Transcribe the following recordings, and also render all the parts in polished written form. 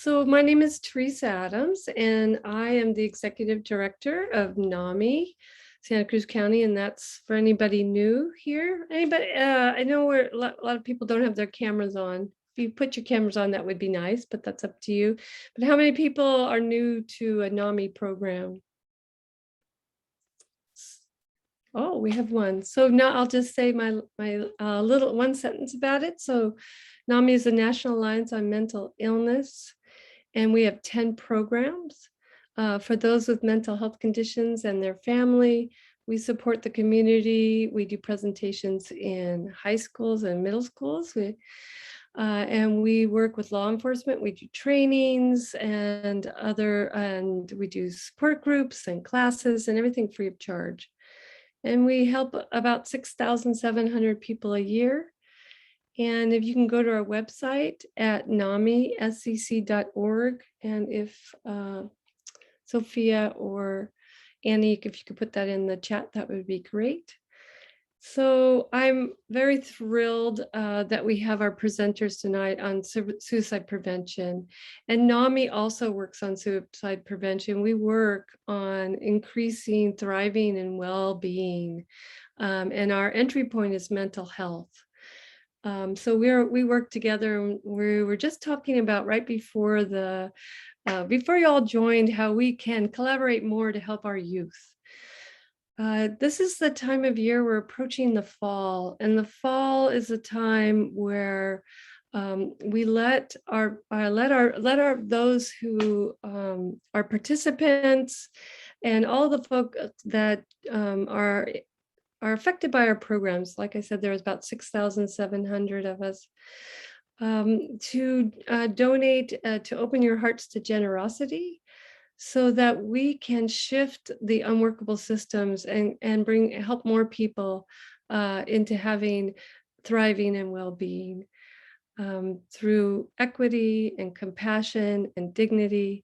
So my name is Teresa Adams, and I am the Executive Director of Nami, Santa Cruz County, and that's for anybody new here. Anybody? I know a lot of people don't have their cameras on. If you put your cameras on, that would be nice, but that's up to you. But how many people are new to a Nami program? Oh, we have one. So now I'll just say my little one sentence about it. So NAMI is the National Alliance on Mental Illness, and we have 10 programs for those with mental health conditions and their family. We support the community. We do presentations in high schools and middle schools. And we work with law enforcement. We do trainings and we do support groups and classes and everything free of charge. And we help about 6,700 people a year. And if you can go to our website at namiscc.org, and if Sophia or Annie, if you could put that in the chat, that would be great. So I'm very thrilled that we have our presenters tonight on suicide prevention. And NAMI also works on suicide prevention. We work on increasing thriving and well-being. And our entry point is mental health. So we work together, and we were just talking about right before before you all joined, how we can collaborate more to help our youth. This is the time of year we're approaching the fall, and the fall is a time where we let those who are participants and all the folk that are affected by our programs. Like I said, there's about 6,700 of us, to donate, to open your hearts to generosity, so that we can shift the unworkable systems and help more people into having thriving and well-being through equity and compassion and dignity,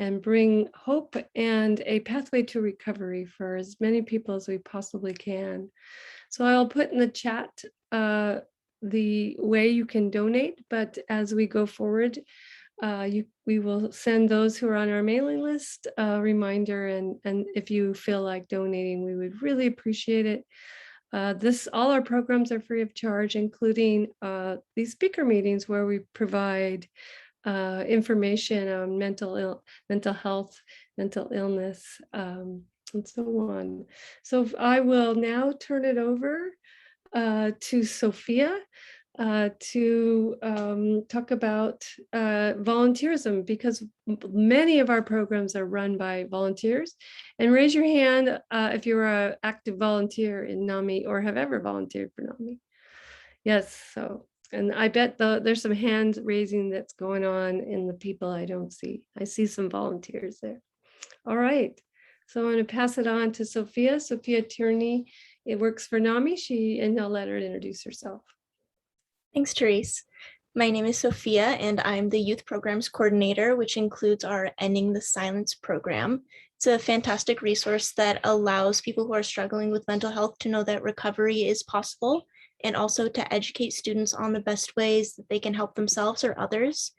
and bring hope and a pathway to recovery for as many people as we possibly can. So I'll put in the chat the way you can donate, but as we go forward, we will send those who are on our mailing list a reminder, and if you feel like donating, we would really appreciate it. All our programs are free of charge, including these speaker meetings where we provide information on mental health, mental illness, and so on. So I will now turn it over to Sophia to talk about volunteerism, because many of our programs are run by volunteers. And raise your hand if you're an active volunteer in NAMI or have ever volunteered for NAMI. Yes, so, and I bet there's some hand raising that's going on in the people I don't see. I see some volunteers there. All right, so I'm going to pass it on to Sophia. Sophia Tierney, it works for NAMI. And I'll let her introduce herself. Thanks, Therese. My name is Sophia, and I'm the Youth Programs Coordinator, which includes our Ending the Silence program. It's a fantastic resource that allows people who are struggling with mental health to know that recovery is possible, and also to educate students on the best ways that they can help themselves or others.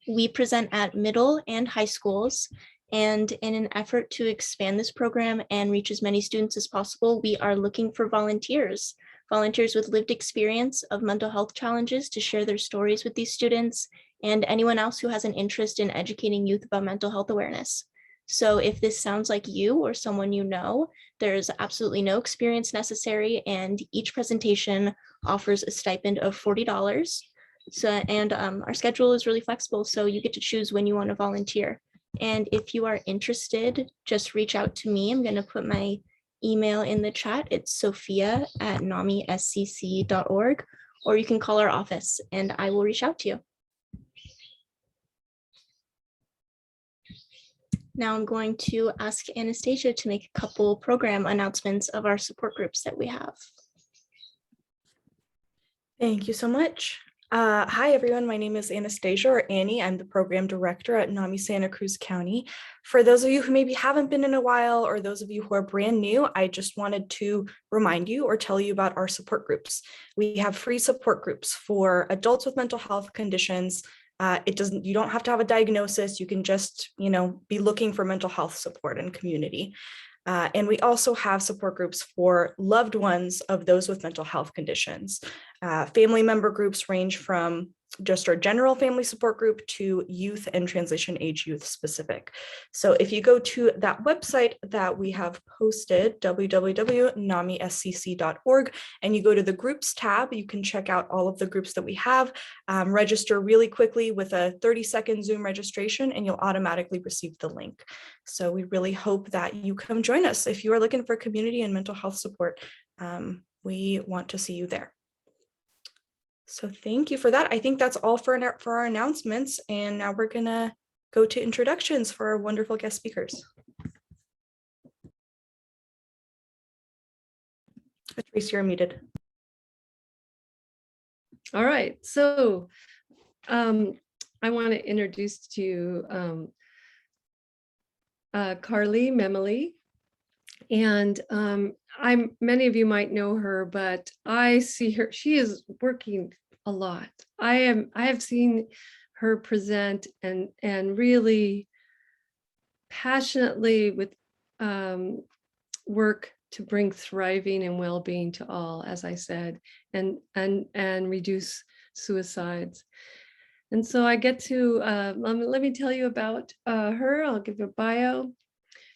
We present at middle and high schools, and in an effort to expand this program and reach as many students as possible, we are looking for volunteers with lived experience of mental health challenges to share their stories with these students, and anyone else who has an interest in educating youth about mental health awareness. So if this sounds like you or someone you know, there's absolutely no experience necessary, and each presentation offers a stipend of $40. And our schedule is really flexible, so you get to choose when you want to volunteer. And if you are interested, just reach out to me. I'm going to put my email in the chat. It's sophia@namiscc.org, or you can call our office and I will reach out to you. Now I'm going to ask Anastasia to make a couple program announcements of our support groups that we have. Thank you so much. Hi, everyone. My name is Anastasia, or Annie. I'm the program director at NAMI Santa Cruz County. For those of you who maybe haven't been in a while, or those of you who are brand new, I just wanted to remind you or tell you about our support groups. We have free support groups for adults with mental health conditions, You don't have to have a diagnosis. You can just, be looking for mental health support and community. And we also have support groups for loved ones of those with mental health conditions. Family member groups range from just our general family support group to youth and transition age youth specific. So if you go to that website that we have posted, www.namiscc.org, and you go to the groups tab, you can check out all of the groups that we have, register really quickly with a 30-second Zoom registration, and you'll automatically receive the link. So we really hope that you come join us. If you are looking for community and mental health support, we want to see you there. So thank you for that. I think that's all for our announcements. And now we're going to go to introductions for our wonderful guest speakers. Patrice, you're muted. All right. So I want to introduce to you Carly Memely. And many of you might know her, but I see her, she is working a lot. I have seen her present and really passionately with work to bring thriving and well-being to all, as I said, and reduce suicides. And so I get to, let me tell you about her. I'll give a bio.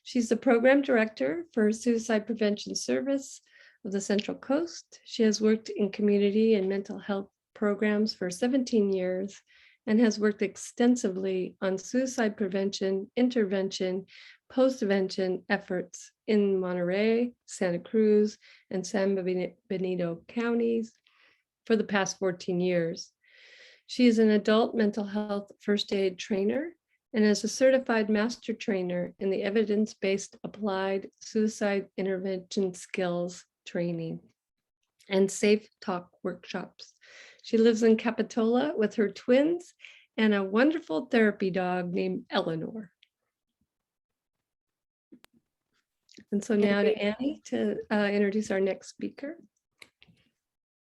She's the program director for Suicide Prevention Service of the Central Coast. She has worked in community and mental health programs for 17 years and has worked extensively on suicide prevention, intervention, post-prevention efforts in Monterey, Santa Cruz, and San Benito counties for the past 14 years. She is an adult mental health first aid trainer and is a certified master trainer in the evidence-based applied suicide intervention skills training and safe talk workshops. She lives in Capitola with her twins and a wonderful therapy dog named Eleanor. And so now to Annie to introduce our next speaker.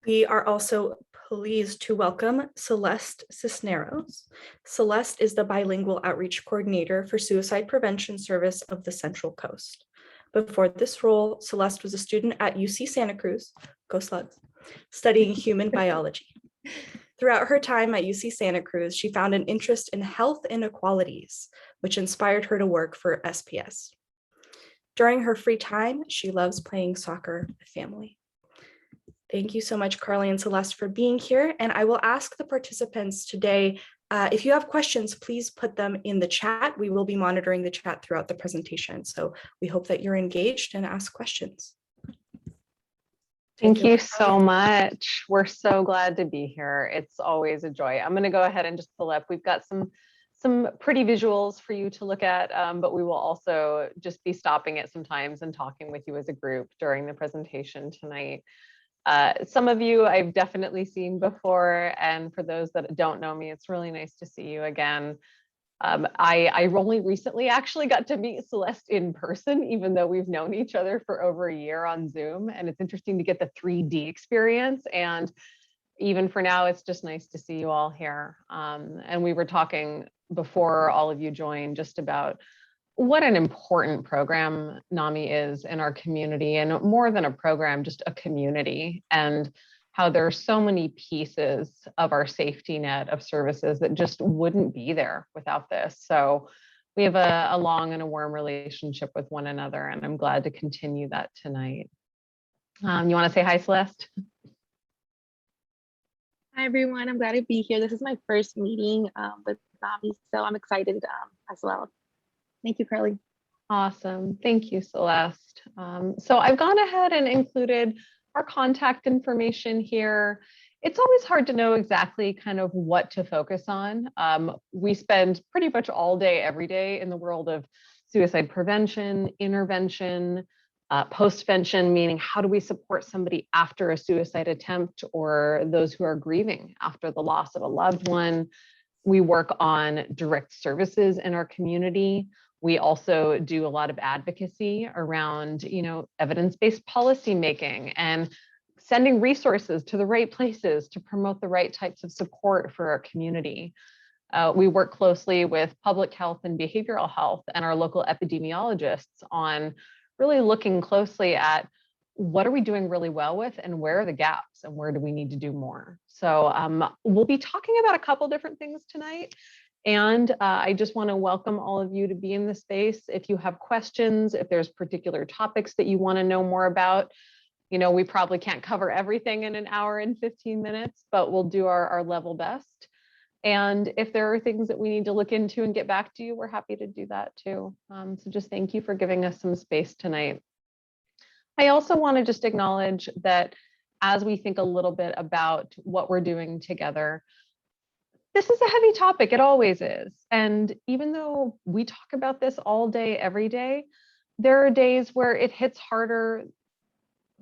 We are also pleased to welcome Celeste Cisneros. Celeste is the bilingual outreach coordinator for Suicide Prevention Service of the Central Coast. Before this role, Celeste was a student at UC Santa Cruz, go Slugs, studying human biology. Throughout her time at UC Santa Cruz, she found an interest in health inequalities, which inspired her to work for SPS. During her free time, she loves playing soccer with family. Thank you so much, Carly and Celeste, for being here. And I will ask the participants today, if you have questions, please put them in the chat. We will be monitoring the chat throughout the presentation. So we hope that you're engaged and ask questions. Thank you so much. We're so glad to be here. It's always a joy. I'm going to go ahead and just pull up. We've got some pretty visuals for you to look at, but we will also just be stopping at sometimes and talking with you as a group during the presentation tonight. Some of you I've definitely seen before, and for those that don't know me, it's really nice to see you again. I only recently actually got to meet Celeste in person, even though we've known each other for over a year on Zoom, and it's interesting to get the 3D experience. And even for now, it's just nice to see you all here. And we were talking before all of you joined just about what an important program Nami is in our community, and more than a program, just a community, and how there are so many pieces of our safety net of services that just wouldn't be there without this. So we have a long and a warm relationship with one another, and I'm glad to continue that tonight. You want to say hi, Celeste? Hi, everyone. I'm glad to be here. This is my first meeting with Nami, so I'm excited as well. Thank you, Carly. Awesome. Thank you, Celeste. So I've gone ahead and included our contact information here. It's always hard to know exactly kind of what to focus on. We spend pretty much all day, every day in the world of suicide prevention, intervention, postvention, meaning how do we support somebody after a suicide attempt or those who are grieving after the loss of a loved one. We work on direct services in our community. We also do a lot of advocacy around, evidence-based policy making and sending resources to the right places to promote the right types of support for our community. We work closely with public health and behavioral health and our local epidemiologists on really looking closely at what are we doing really well with and where are the gaps and where do we need to do more. So we'll be talking about a couple different things tonight. And I just want to welcome all of you to be in the space. If you have questions, if there's particular topics that you want to know more about, you know, we probably can't cover everything in an hour and 15 minutes, but we'll do our level best. And if there are things that we need to look into and get back to you, we're happy to do that too. So just thank you for giving us some space tonight. I also want to just acknowledge that as we think a little bit about what we're doing together, this is a heavy topic, it always is. And even though we talk about this all day, every day, there are days where it hits harder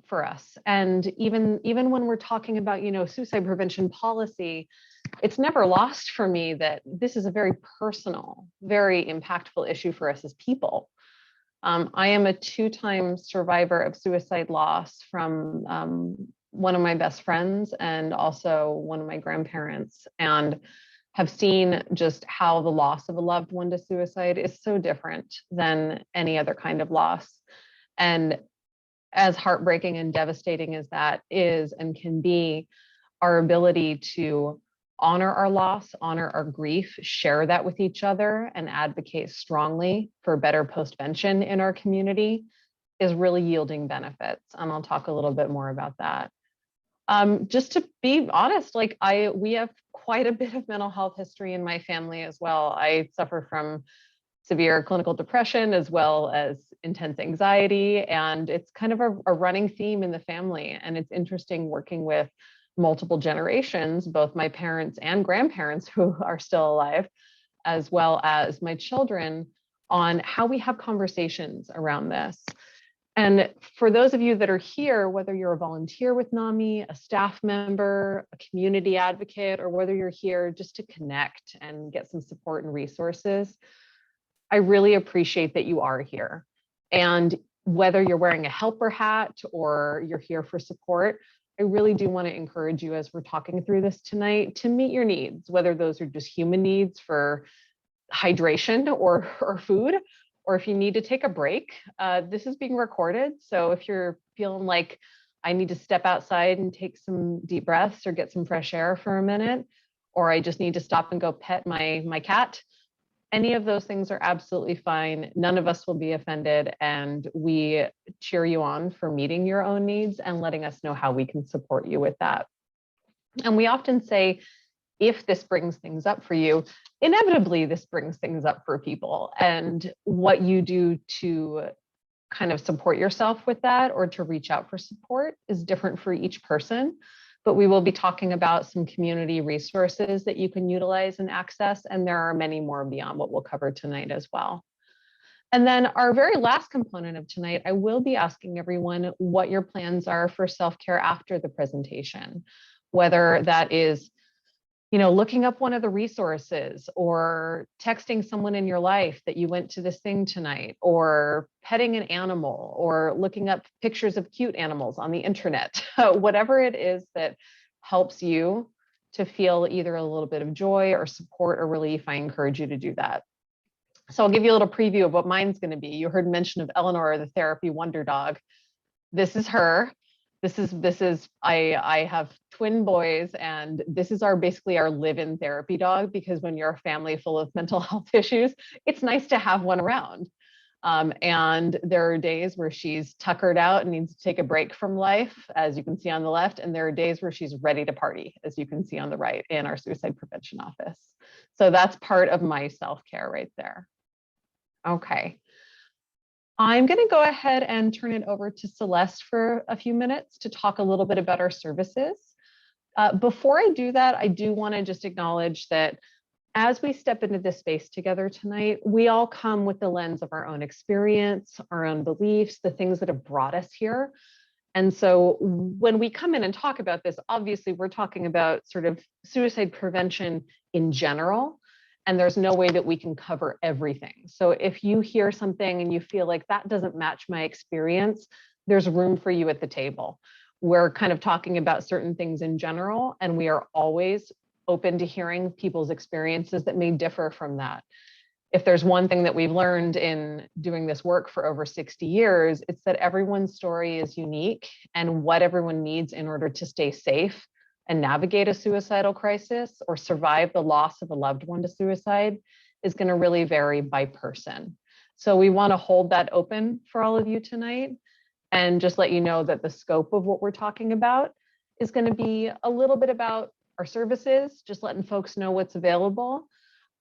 for us. And even when we're talking about, you know, suicide prevention policy, it's never lost for me that this is a very personal, very impactful issue for us as people. I am a 2-time survivor of suicide loss from one of my best friends and also one of my grandparents, and have seen just how the loss of a loved one to suicide is so different than any other kind of loss. And as heartbreaking and devastating as that is and can be, our ability to honor our loss, honor our grief, share that with each other, and advocate strongly for better postvention in our community is really yielding benefits. And I'll talk a little bit more about that. Just to be honest, like we have quite a bit of mental health history in my family as well. I suffer from severe clinical depression as well as intense anxiety, and it's kind of a running theme in the family. And it's interesting working with multiple generations, both my parents and grandparents who are still alive, as well as my children, on how we have conversations around this. And for those of you that are here, whether you're a volunteer with Nami, a staff member, a community advocate, or whether you're here just to connect and get some support and resources, I really appreciate that you are here. And whether you're wearing a helper hat or you're here for support, I really do want to encourage you as we're talking through this tonight to meet your needs, whether those are just human needs for hydration or food, or if you need to take a break. This is being recorded. So if you're feeling like I need to step outside and take some deep breaths or get some fresh air for a minute, or I just need to stop and go pet my cat, any of those things are absolutely fine. None of us will be offended, and we cheer you on for meeting your own needs and letting us know how we can support you with that. And we often say, if this brings things up for you, inevitably this brings things up for people. And what you do to kind of support yourself with that or to reach out for support is different for each person. But we will be talking about some community resources that you can utilize and access, and there are many more beyond what we'll cover tonight as well. And then our very last component of tonight, I will be asking everyone what your plans are for self-care after the presentation, whether that is, you know, looking up one of the resources or texting someone in your life that you went to this thing tonight, or petting an animal, or looking up pictures of cute animals on the internet, whatever it is that helps you to feel either a little bit of joy or support or relief, I encourage you to do that. So I'll give you a little preview of what mine's going to be. You heard mention of Eleanor, the therapy wonder dog. This is her. I have twin boys, and this is basically our live-in therapy dog, because when you're a family full of mental health issues, it's nice to have one around. And there are days where she's tuckered out and needs to take a break from life, as you can see on the left. And there are days where she's ready to party, as you can see on the right in our suicide prevention office. So that's part of my self-care right there. Okay. I'm going to go ahead and turn it over to Celeste for a few minutes to talk a little bit about our services. Before I do that, I do want to just acknowledge that as we step into this space together tonight, we all come with the lens of our own experience, our own beliefs, the things that have brought us here. And so when we come in and talk about this, obviously we're talking about sort of suicide prevention in general. And there's no way that we can cover everything. So if you hear something and you feel like that doesn't match my experience, there's room for you at the table. We're kind of talking about certain things in general, and we are always open to hearing people's experiences that may differ from that. If there's one thing that we've learned in doing this work for over 60 years, it's that everyone's story is unique, and what everyone needs in order to stay safe and navigate a suicidal crisis or survive the loss of a loved one to suicide is going to really vary by person. So we want to hold that open for all of you tonight and just let you know that the scope of what we're talking about is going to be a little bit about our services, just letting folks know what's available.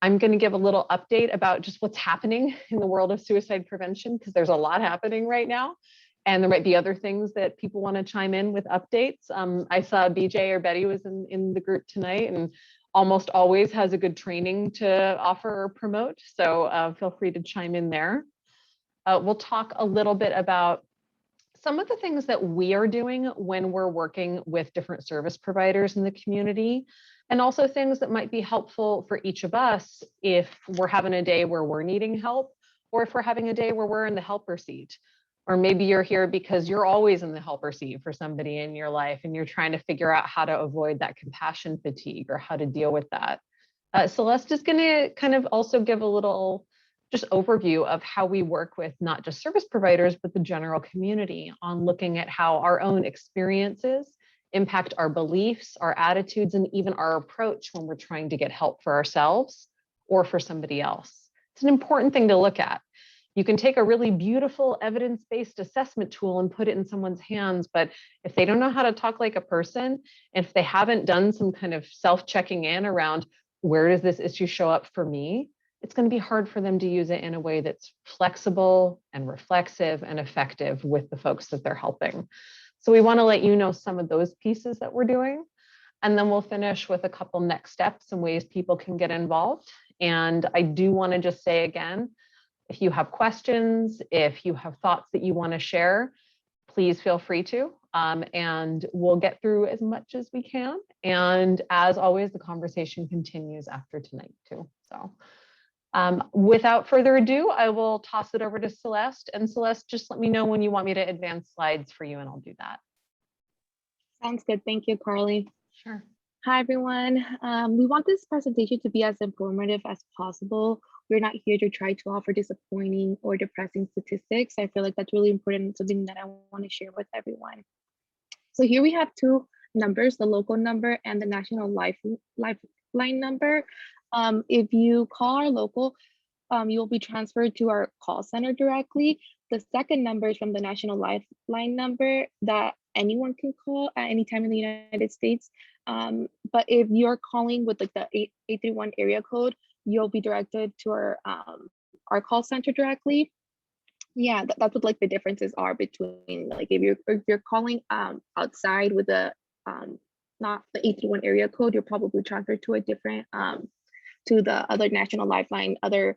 I'm going to give a little update about just what's happening in the world of suicide prevention, because there's a lot happening right now. And there might be other things that people want to chime in with updates. I saw BJ or Betty was in the group tonight and almost always has a good training to offer or promote. So feel free to chime in there. We'll talk a little bit about some of the things that we are doing when we're working with different service providers in the community, and also things that might be helpful for each of us if we're having a day where we're needing help, or if we're having a day where we're in the helper seat. Or maybe you're here because you're always in the helper seat for somebody in your life and you're trying to figure out how to avoid that compassion fatigue or how to deal with that. Celeste is going to kind of also give a little just overview of how we work with not just service providers, but the general community on looking at how our own experiences impact our beliefs, our attitudes, and even our approach when we're trying to get help for ourselves or for somebody else. It's an important thing to look at. You can take a really beautiful evidence-based assessment tool and put it in someone's hands, but if they don't know how to talk like a person, and if they haven't done some kind of self-checking in around where does this issue show up for me, it's going to be hard for them to use it in a way that's flexible and reflexive and effective with the folks that they're helping. So we want to let you know some of those pieces that we're doing. And then we'll finish with a couple next steps and ways people can get involved. And I do want to just say again, if you have questions, if you have thoughts that you want to share, please feel free to. And we'll get through as much as we can. And as always, the conversation continues after tonight too. So without further ado, I will toss it over to Celeste. And Celeste, just let me know when you want me to advance slides for you and I'll do that. Sounds good. Thank you, Carly. Sure. Hi, everyone. We want this presentation to be as informative as possible. We're not here to try to offer disappointing or depressing statistics. I feel like that's really important and something that I want to share with everyone. So here we have two numbers, the local number and the national lifeline number. If you call our local, you'll be transferred to our call center directly. The second number is from the national lifeline number that anyone can call at any time in the United States. But if you're calling with like the 831 area code, you'll be directed to our call center directly. Yeah, that's what like the differences are between like if you're calling outside with the not the 831 area code, you're probably transferred to a different to the other national lifeline, other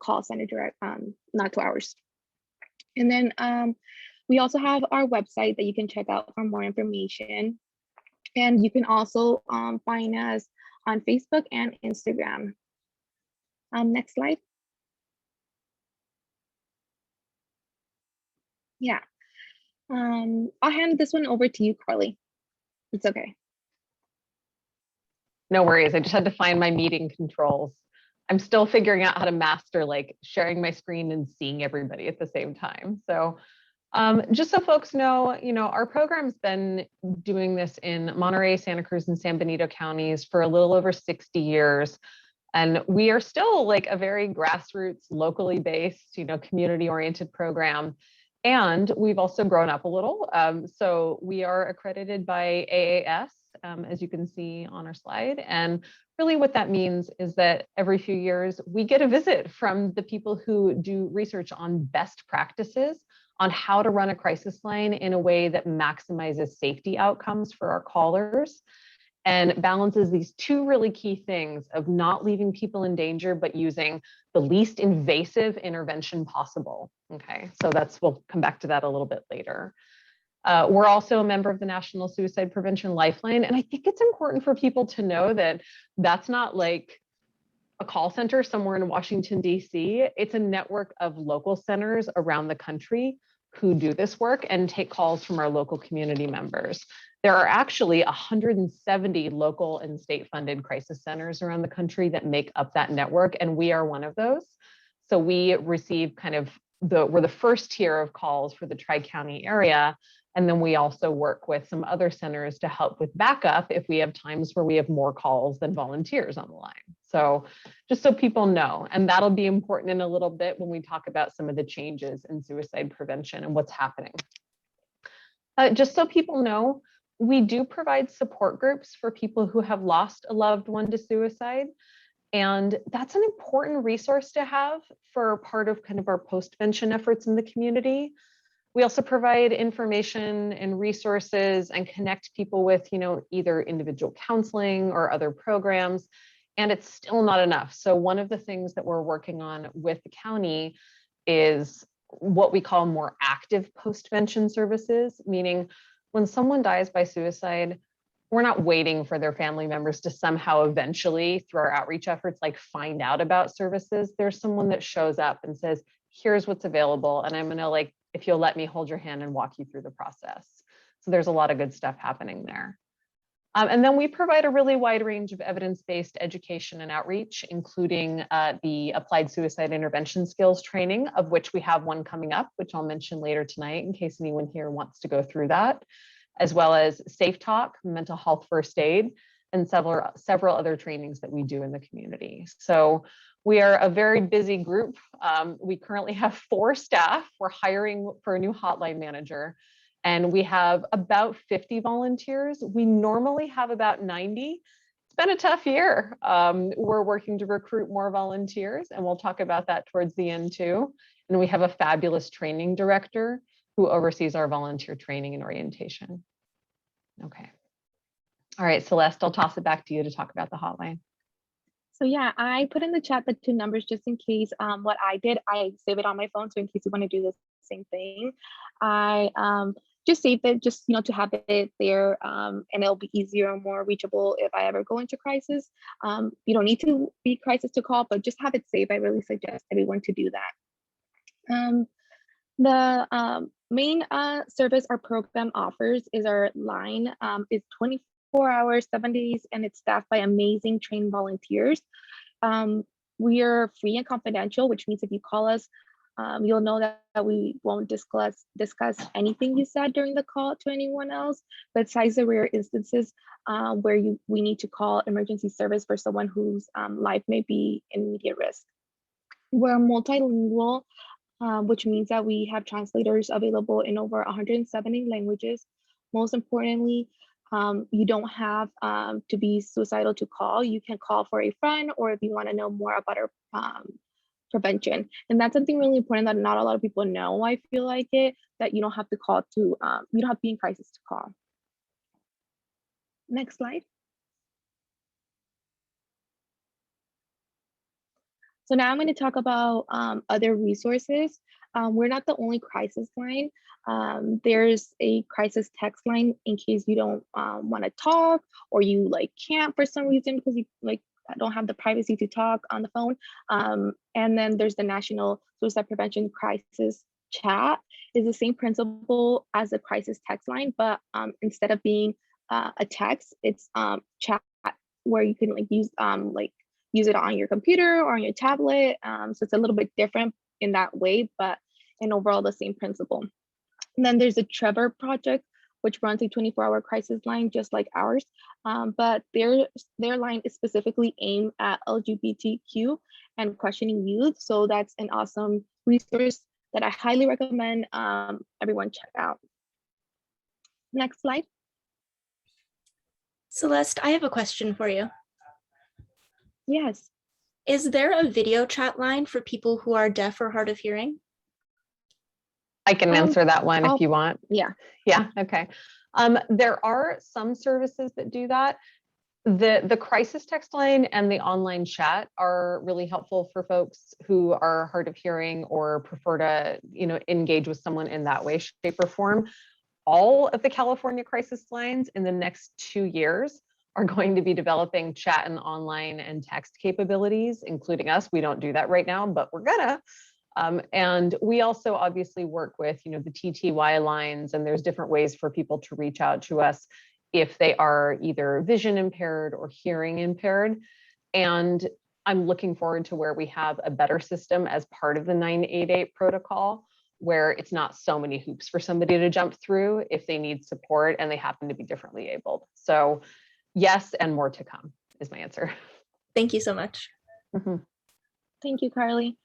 call center direct, not to ours. And then we also have our website that you can check out for more information. And you can also find us on Facebook and Instagram. Next slide. Yeah. I'll hand this one over to you, Carly. It's okay. No worries. I just had to find my meeting controls. I'm still figuring out how to master like sharing my screen and seeing everybody at the same time. So just so folks know, our program's been doing this in Monterey, Santa Cruz, and San Benito counties for a little over 60 years. And we are still like a very grassroots, locally based, community-oriented program. And we've also grown up a little. So we are accredited by AAS, as you can see on our slide. And really what that means is that every few years, we get a visit from the people who do research on best practices on how to run a crisis line in a way that maximizes safety outcomes for our callers and balances these two really key things of not leaving people in danger, but using the least invasive intervention possible. Okay, so we'll come back to that a little bit later. We're also a member of the National Suicide Prevention Lifeline. And I think it's important for people to know that that's not like a call center somewhere in Washington, D.C. It's a network of local centers around the country who do this work and take calls from our local community members. There are actually 170 local and state funded crisis centers around the country that make up that network, and we are one of those. So we receive kind of we're the first tier of calls for the Tri-County area. And then we also work with some other centers to help with backup if we have times where we have more calls than volunteers on the line. So just so people know, and that'll be important in a little bit when we talk about some of the changes in suicide prevention and what's happening. Just so people know, we do provide support groups for people who have lost a loved one to suicide. And that's an important resource to have for part of kind of our post-vention efforts in the community. We also provide information and resources and connect people with, either individual counseling or other programs, and it's still not enough. So one of the things that we're working on with the county is what we call more active post-vention services, meaning when someone dies by suicide, we're not waiting for their family members to somehow eventually, through our outreach efforts, like find out about services. There's someone that shows up and says, here's what's available, and I'm gonna, if you'll let me hold your hand and walk you through the process. So there's a lot of good stuff happening there. And then we provide a really wide range of evidence-based education and outreach, including the applied suicide intervention skills training, of which we have one coming up, which I'll mention later tonight in case anyone here wants to go through that, as well as Safe Talk, mental health first aid, and several other trainings that we do in the community. So we are a very busy group. We currently have 4 staff. We're hiring for a new hotline manager, and we have about 50 volunteers. We normally have about 90. It's been a tough year. We're working to recruit more volunteers, and we'll talk about that towards the end too. And we have a fabulous training director who oversees our volunteer training and orientation. Okay. All right, Celeste, I'll toss it back to you to talk about the hotline. So yeah, I put in the chat the 2 numbers just in case. What I did, I save it on my phone. So in case you want to do the same thing, I just saved it just, to have it there, and it'll be easier and more reachable if I ever go into crisis. You don't need to be crisis to call, but just have it saved. I really suggest everyone to do that. The main service our program offers is our line. It's 24 hours, 7 days, and it's staffed by amazing trained volunteers. We are free and confidential, which means if you call us, you'll know that we won't discuss anything you said during the call to anyone else, besides the rare instances where we need to call emergency service for someone whose life may be in immediate risk. We're multilingual, which means that we have translators available in over 170 languages. Most importantly, you don't have to be suicidal to call. You can call for a friend, or if you want to know more about our prevention. And that's something really important that not a lot of people know. I feel like that you don't have to call to, you don't have to be in crisis to call. Next slide. So now I'm going to talk about other resources. We're not the only crisis line. There's a crisis text line in case you don't want to talk, or you can't for some reason because you don't have the privacy to talk on the phone. And then there's the National Suicide Prevention Crisis Chat. It's the same principle as the crisis text line, but instead of being a text, it's chat, where you can use it on your computer or on your tablet. So it's a little bit different in that way, but in overall the same principle. And then there's the Trevor Project, which runs a 24-hour crisis line just like ours, but their line is specifically aimed at LGBTQ and questioning youth. So that's an awesome resource that I highly recommend everyone check out. Next slide. Celeste, I have a question for you. Yes. Is there a video chat line for people who are deaf or hard of hearing? I can answer that one if you want. Yeah. Yeah, okay. There are some services that do that. The crisis text line and the online chat are really helpful for folks who are hard of hearing or prefer to, engage with someone in that way, shape, or form. All of the California crisis lines in the next 2 years are going to be developing chat and online and text capabilities, including us. We don't do that right now, but we're gonna. And we also obviously work with, the TTY lines, and there's different ways for people to reach out to us if they are either vision impaired or hearing impaired. And I'm looking forward to where we have a better system as part of the 988 protocol, where it's not so many hoops for somebody to jump through if they need support and they happen to be differently abled. So yes, and more to come is my answer. Thank you so much. Thank you, Carly.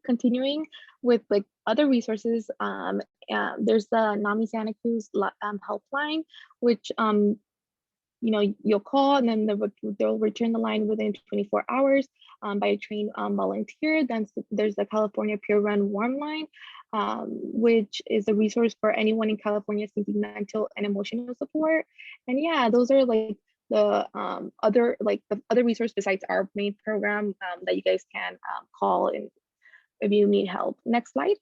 Continuing with like other resources, there's the Nami Santa Cruz helpline, which you'll call and then they'll return the line within 24 hours by a trained volunteer. Then there's the California Peer Run Warm Line, which is a resource for anyone in California seeking mental and emotional support. And yeah, those are like the other resource besides our main program that you guys can call in if you need help. Next slide.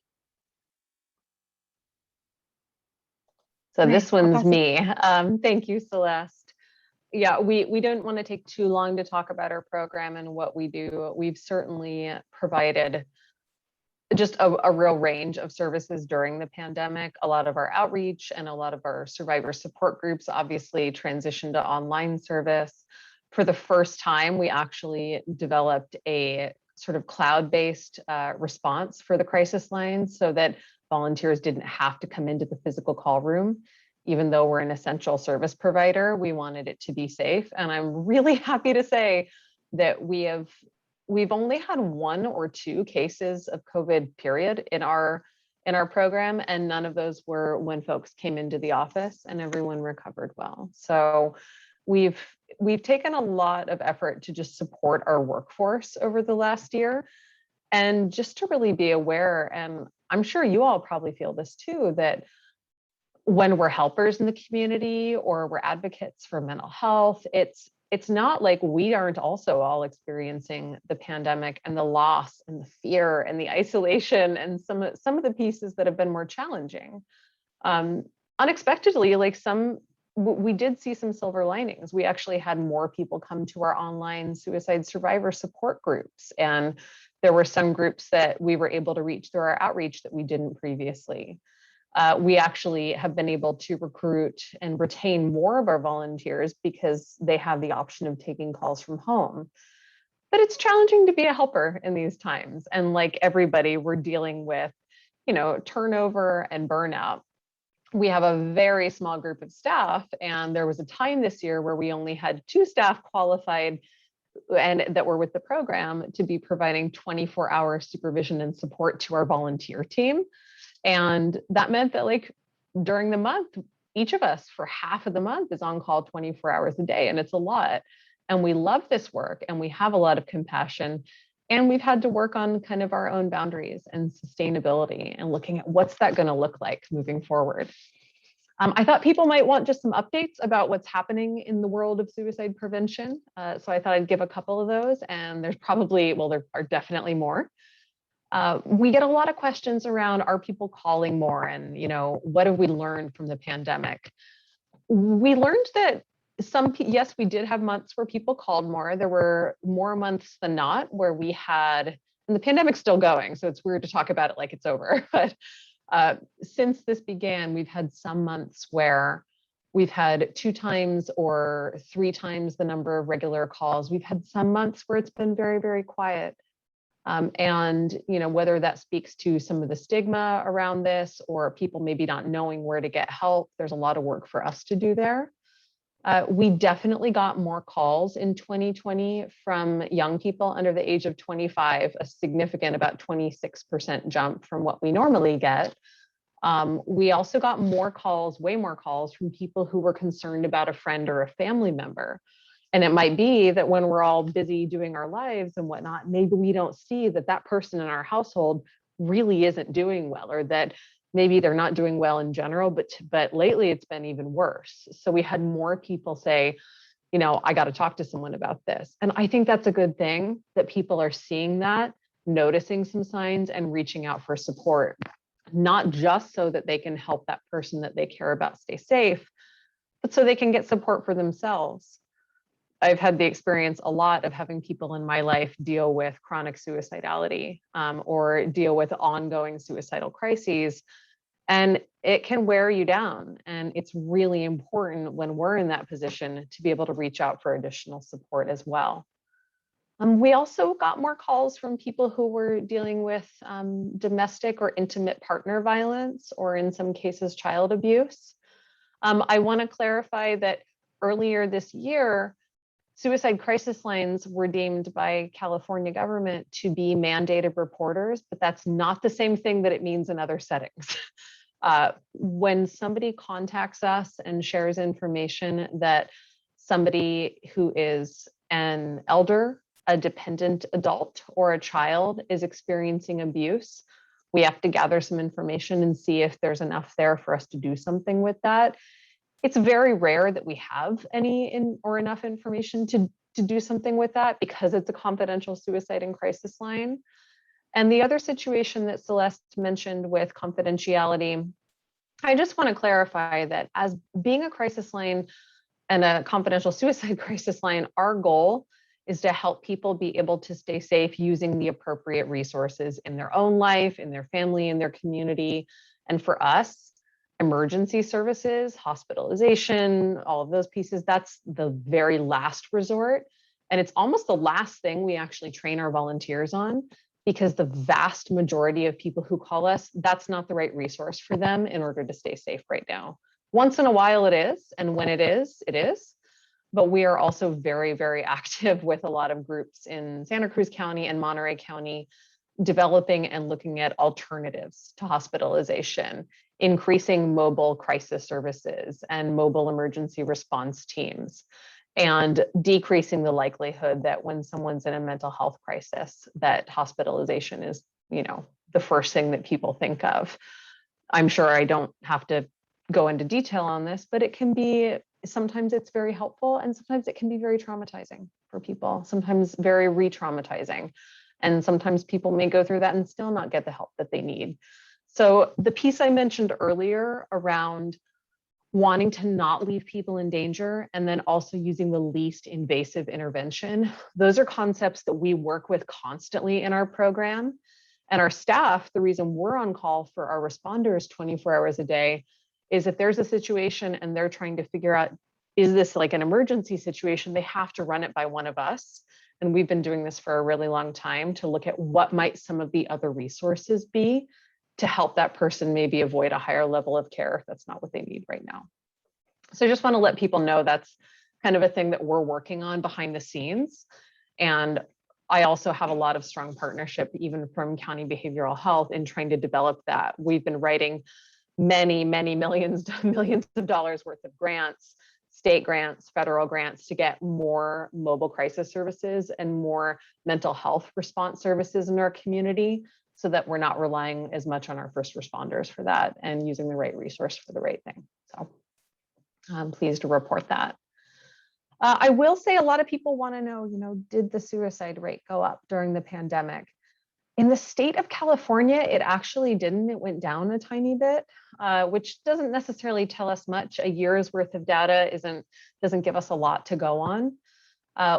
So Okay, this one's I'll pass it. me. Thank you, Celeste. Yeah, we don't want to take too long to talk about our program and what we do. We've certainly provided just a real range of services during the pandemic. A lot of our outreach and a lot of our survivor support groups obviously transitioned to online service. For the first time, we actually developed a sort of cloud-based response for the crisis lines so that volunteers didn't have to come into the physical call room. Even though we're an essential service provider, we wanted it to be safe. And I'm really happy to say that we've only had 1 or 2 cases of COVID period in our program, and none of those were when folks came into the office, and everyone recovered well. So we've taken a lot of effort to just support our workforce over the last year, and just to really be aware, and I'm sure you all probably feel this too, that when we're helpers in the community or we're advocates for mental health, it's not like we aren't also all experiencing the pandemic and the loss and the fear and the isolation and some of the pieces that have been more challenging. Unexpectedly, we did see some silver linings. We actually had more people come to our online suicide survivor support groups, and there were some groups that we were able to reach through our outreach that we didn't previously. We actually have been able to recruit and retain more of our volunteers because they have the option of taking calls from home. But it's challenging to be a helper in these times. And like everybody, we're dealing with, turnover and burnout. We have a very small group of staff, and there was a time this year where we only had 2 staff qualified and that were with the program to be providing 24-hour supervision and support to our volunteer team. And that meant that during the month, each of us for half of the month is on call 24 hours a day, and it's a lot. And we love this work and we have a lot of compassion, and we've had to work on kind of our own boundaries and sustainability and looking at what's that going to look like moving forward. I thought people might want just some updates about what's happening in the world of suicide prevention. So I thought I'd give a couple of those, and there are definitely more. We get a lot of questions around, are people calling more, and what have we learned from the pandemic? We learned that yes, we did have months where people called more. There were more months than not where we had, and the pandemic's still going, so it's weird to talk about it like it's over. But since this began, we've had some months where we've had 2 times or 3 times the number of regular calls. We've had some months where it's been very, very quiet. And whether that speaks to some of the stigma around this or people maybe not knowing where to get help, there's a lot of work for us to do there. We definitely got more calls in 2020 from young people under the age of 25, a significant, about 26% jump from what we normally get. We also got more calls, way more calls from people who were concerned about a friend or a family member. And it might be that when we're all busy doing our lives and whatnot, maybe we don't see that person in our household really isn't doing well, or that maybe they're not doing well in general, but lately it's been even worse. So we had more people say, I got to talk to someone about this. And I think that's a good thing that people are seeing that, noticing some signs and reaching out for support, not just so that they can help that person that they care about stay safe, but so they can get support for themselves. I've had the experience a lot of having people in my life deal with chronic suicidality or deal with ongoing suicidal crises. And it can wear you down. And it's really important when we're in that position to be able to reach out for additional support as well. We also got more calls from people who were dealing with domestic or intimate partner violence, or in some cases, child abuse. I want to clarify that earlier this year, suicide crisis lines were deemed by California government to be mandated reporters, but that's not the same thing that it means in other settings. When somebody contacts us and shares information that somebody who is an elder, a dependent adult, or a child is experiencing abuse, we have to gather some information and see if there's enough there for us to do something with that. It's very rare that we have any or enough information to do something with that because it's a confidential suicide and crisis line. And the other situation that Celeste mentioned with confidentiality, I just want to clarify that as being a crisis line and a confidential suicide crisis line, our goal is to help people be able to stay safe using the appropriate resources in their own life, in their family, in their community. And for us, emergency services, hospitalization, all of those pieces, that's the very last resort. And it's almost the last thing we actually train our volunteers on, because the vast majority of people who call us, that's not the right resource for them in order to stay safe right now. Once in a while it is, and when it is, it is. But we are also very, very active with a lot of groups in Santa Cruz County and Monterey County, developing and looking at alternatives to hospitalization, increasing mobile crisis services and mobile emergency response teams, and decreasing the likelihood that when someone's in a mental health crisis, that hospitalization is, the first thing that people think of. I'm sure I don't have to go into detail on this, but it can be, sometimes it's very helpful and sometimes it can be very traumatizing for people, sometimes very re-traumatizing. And sometimes people may go through that and still not get the help that they need. So the piece I mentioned earlier around wanting to not leave people in danger, and then also using the least invasive intervention, those are concepts that we work with constantly in our program. And our staff, the reason we're on call for our responders 24 hours a day is if there's a situation and they're trying to figure out, is this like an emergency situation, they have to run it by one of us. And we've been doing this for a really long time to look at what might some of the other resources be to help that person maybe avoid a higher level of care if that's not what they need right now. So I just want to let people know that's kind of a thing that we're working on behind the scenes. And I also have a lot of strong partnership, even from County Behavioral Health, in trying to develop that. We've been writing many, many millions of dollars worth of grants, state grants, federal grants, to get more mobile crisis services and more mental health response services in our community, so that we're not relying as much on our first responders for that and using the right resource for the right thing. So I'm pleased to report that. I will say a lot of people want to know, did the suicide rate go up during the pandemic? In the state of California, it actually didn't. It went down a tiny bit, which doesn't necessarily tell us much. A year's worth of data doesn't give us a lot to go on.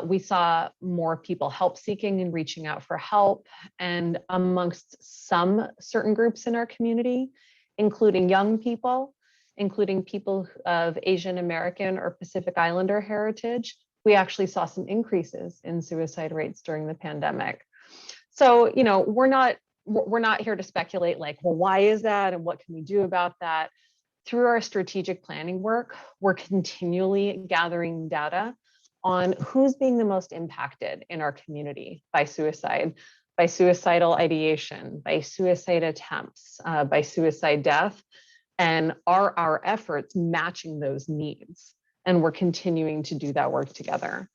We saw more people help seeking and reaching out for help, and amongst some certain groups in our community, including young people, including people of Asian American or Pacific Islander heritage, we actually saw some increases in suicide rates during the pandemic. So, we're not here to speculate like, well, why is that and what can we do about that? Through our strategic planning work, we're continually gathering data on who's being the most impacted in our community by suicide, by suicidal ideation, by suicide attempts, by suicide death, and are our efforts matching those needs? And we're continuing to do that work together.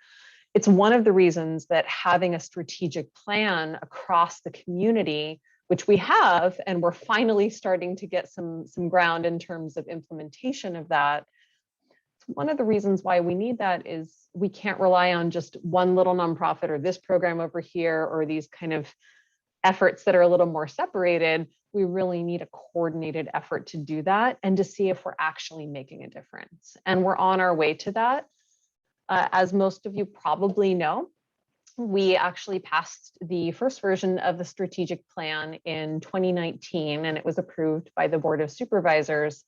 It's one of the reasons that having a strategic plan across the community, which we have, and we're finally starting to get some ground in terms of implementation of that. One of the reasons why we need that is we can't rely on just one little nonprofit or this program over here or these kind of efforts that are a little more separated. We really need a coordinated effort to do that and to see if we're actually making a difference. And we're on our way to that. As most of you probably know, we actually passed the first version of the strategic plan in 2019, and it was approved by the Board of Supervisors.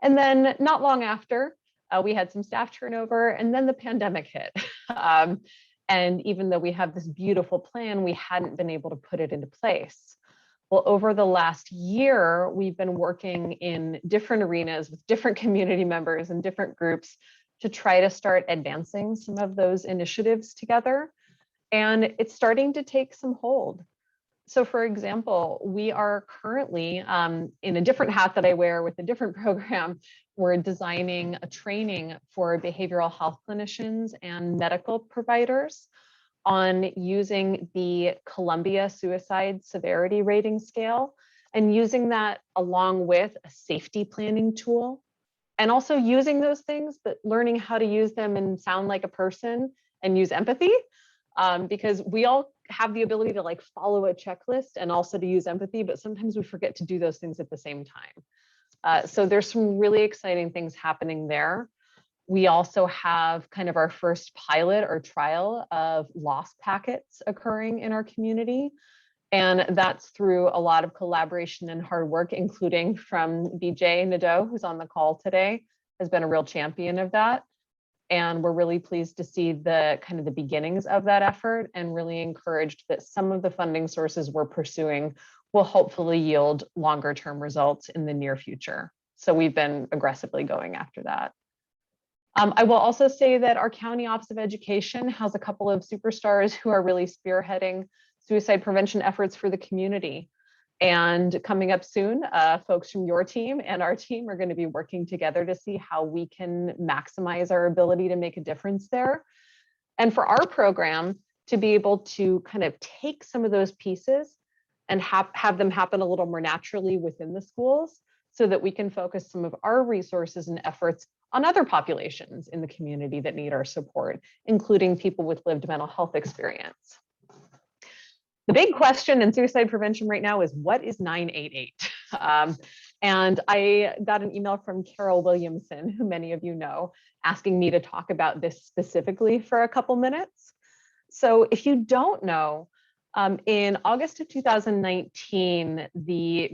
And then not long after, we had some staff turnover, and then the pandemic hit. And even though we have this beautiful plan, we hadn't been able to put it into place. Well, over the last year, we've been working in different arenas with different community members and different groups to try to start advancing some of those initiatives together. And it's starting to take some hold. So for example, we are currently in a different hat that I wear with a different program, we're designing a training for behavioral health clinicians and medical providers on using the Columbia Suicide Severity Rating Scale and using that along with a safety planning tool. And also using those things, but learning how to use them and sound like a person and use empathy. Because we all have the ability to like follow a checklist and also to use empathy, but sometimes we forget to do those things at the same time. So there's some really exciting things happening there. We also have kind of our first pilot or trial of loss packets occurring in our community. And that's through a lot of collaboration and hard work, including from BJ Nadeau, who's on the call today, has been a real champion of that. And we're really pleased to see the kind of the beginnings of that effort and really encouraged that some of the funding sources we're pursuing will hopefully yield longer term results in the near future. So we've been aggressively going after that. I will also say that our County Office of Education has a couple of superstars who are really spearheading suicide prevention efforts for the community. And coming up soon, folks from your team and our team are going to be working together to see how we can maximize our ability to make a difference there. And for our program to be able to kind of take some of those pieces and have them happen a little more naturally within the schools so that we can focus some of our resources and efforts on other populations in the community that need our support, including people with lived mental health experience. The big question in suicide prevention right now is what is 988? And I got an email from Carol Williamson, who many of you know, asking me to talk about this specifically for a couple minutes. So if you don't know, in August of 2019,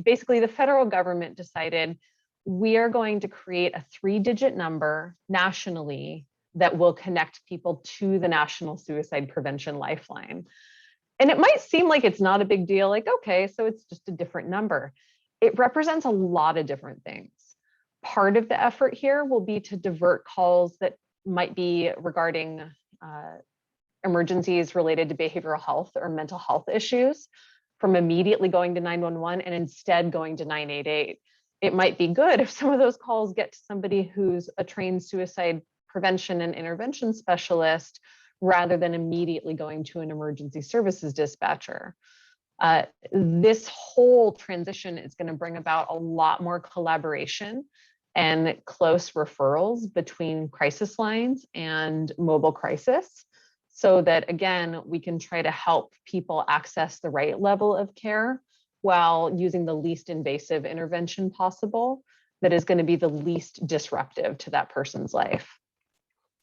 basically the federal government decided we are going to create a 3-digit number nationally that will connect people to the National Suicide Prevention Lifeline. And it might seem like it's not a big deal, like, okay, so it's just a different number. It represents a lot of different things. Part of the effort here will be to divert calls that might be regarding emergencies related to behavioral health or mental health issues from immediately going to 911 and instead going to 988. It might be good if some of those calls get to somebody who's a trained suicide prevention and intervention specialist rather than immediately going to an emergency services dispatcher. This whole transition is going to bring about a lot more collaboration and close referrals between crisis lines and mobile crisis so that, again, we can try to help people access the right level of care while using the least invasive intervention possible that is going to be the least disruptive to that person's life.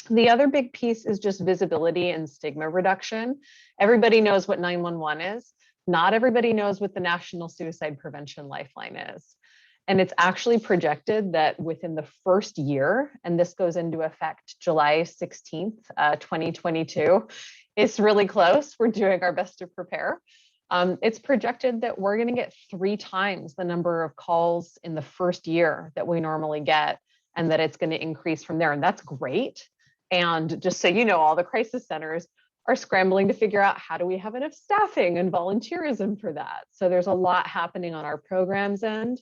The other big piece is just visibility and stigma reduction. Everybody knows what 911 is. Not everybody knows what the National Suicide Prevention Lifeline is. And it's actually projected that within the first year, and this goes into effect July 16th, 2022, it's really close. We're doing our best to prepare. It's projected that we're going to get 3 times the number of calls in the first year that we normally get, and that it's going to increase from there. And that's great. And just so you know, all the crisis centers are scrambling to figure out how do we have enough staffing and volunteerism for that. So there's a lot happening on our programs end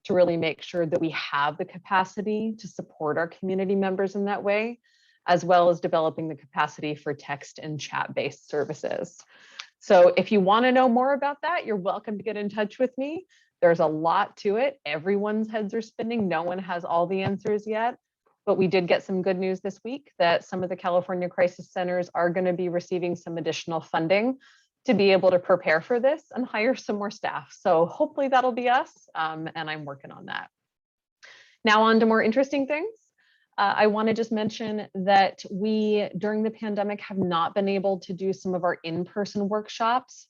to really make sure that we have the capacity to support our community members in that way, as well as developing the capacity for text and chat-based services. So if you want to know more about that, you're welcome to get in touch with me. There's a lot to it. Everyone's heads are spinning. No one has all the answers yet. But we did get some good news this week that some of the California crisis centers are going to be receiving some additional funding to be able to prepare for this and hire some more staff. So hopefully that'll be us, and I'm working on that. Now on to more interesting things. I want to just mention that we, during the pandemic, have not been able to do some of our in-person workshops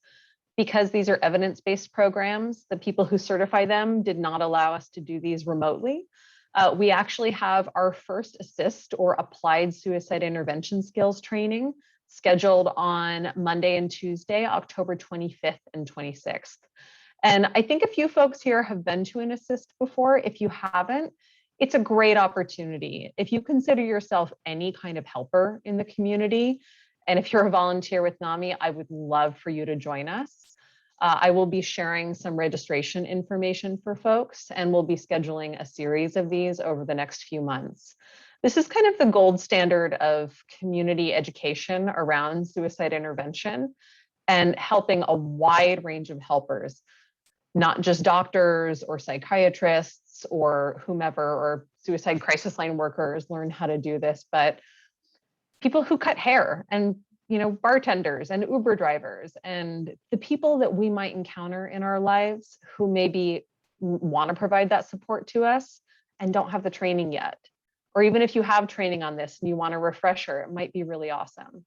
because these are evidence-based programs. The people who certify them did not allow us to do these remotely. We actually have our first assist or applied suicide intervention skills training scheduled on Monday and Tuesday, October 25th and 26th. And I think a few folks here have been to an assist before. If you haven't, it's a great opportunity. If you consider yourself any kind of helper in the community, and if you're a volunteer with Nami, I would love for you to join us. I will be sharing some registration information for folks, and we'll be scheduling a series of these over the next few months. This is kind of the gold standard of community education around suicide intervention and helping a wide range of helpers, not just doctors or psychiatrists or whomever, or suicide crisis line workers learn how to do this, but people who cut hair and bartenders and Uber drivers and the people that we might encounter in our lives who maybe want to provide that support to us and don't have the training yet. Or even if you have training on this and you want a refresher, it might be really awesome.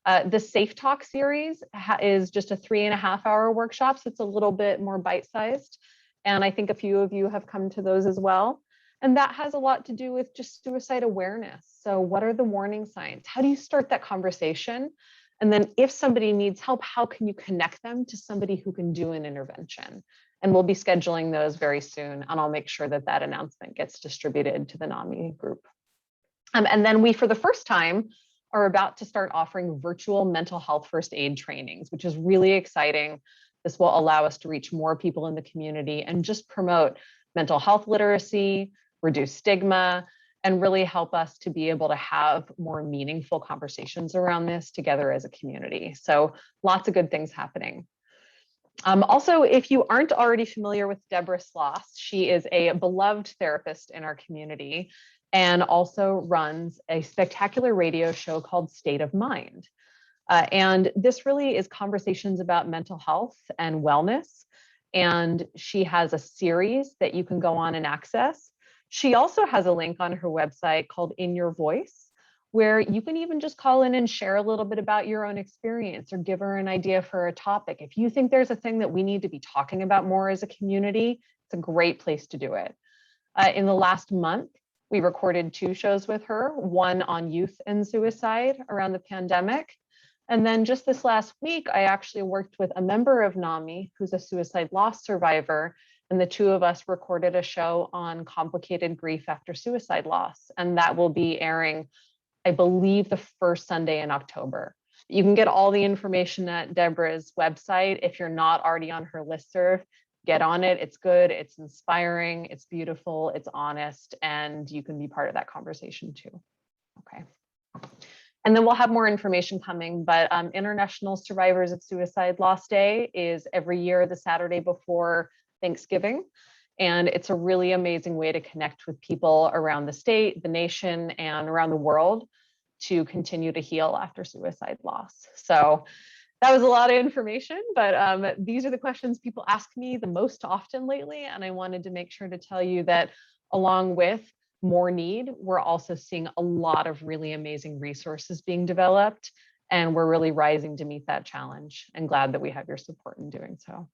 The Safe Talk series is just a 3.5-hour workshop, so it's a little bit more bite-sized. And I think a few of you have come to those as well. And that has a lot to do with just suicide awareness. So what are the warning signs? How do you start that conversation? And then if somebody needs help, how can you connect them to somebody who can do an intervention? And we'll be scheduling those very soon. And I'll make sure that that announcement gets distributed to the NAMI group. And then we, for the first time, are about to start offering virtual mental health first aid trainings, which is really exciting. This will allow us to reach more people in the community and just promote mental health literacy, reduce stigma, and really help us to be able to have more meaningful conversations around this together as a community. So lots of good things happening. Also, if you aren't already familiar with Deborah Sloss, she is a beloved therapist in our community and also runs a spectacular radio show called State of Mind. And this really is conversations about mental health and wellness. And she has a series that you can go on and access. She also has a link on her website called In Your Voice, where you can even just call in and share a little bit about your own experience or give her an idea for a topic. If you think there's a thing that we need to be talking about more as a community, it's a great place to do it. In the last month, we recorded 2 shows with her, one on youth and suicide around the pandemic. And then just this last week, I actually worked with a member of NAMI who's a suicide loss survivor. And the 2 of us recorded a show on complicated grief after suicide loss. And that will be airing, I believe, the first Sunday in October. You can get all the information at Deborah's website. If you're not already on her listserv, get on it. It's good, it's inspiring, it's beautiful, it's honest, and you can be part of that conversation too. Okay. And then we'll have more information coming, but International Survivors of Suicide Loss Day is every year the Saturday before Thanksgiving. And it's a really amazing way to connect with people around the state, the nation, and around the world to continue to heal after suicide loss. So that was a lot of information, but these are the questions people ask me the most often lately. And I wanted to make sure to tell you that along with more need, we're also seeing a lot of really amazing resources being developed, and we're really rising to meet that challenge, and glad that we have your support in doing so. I'm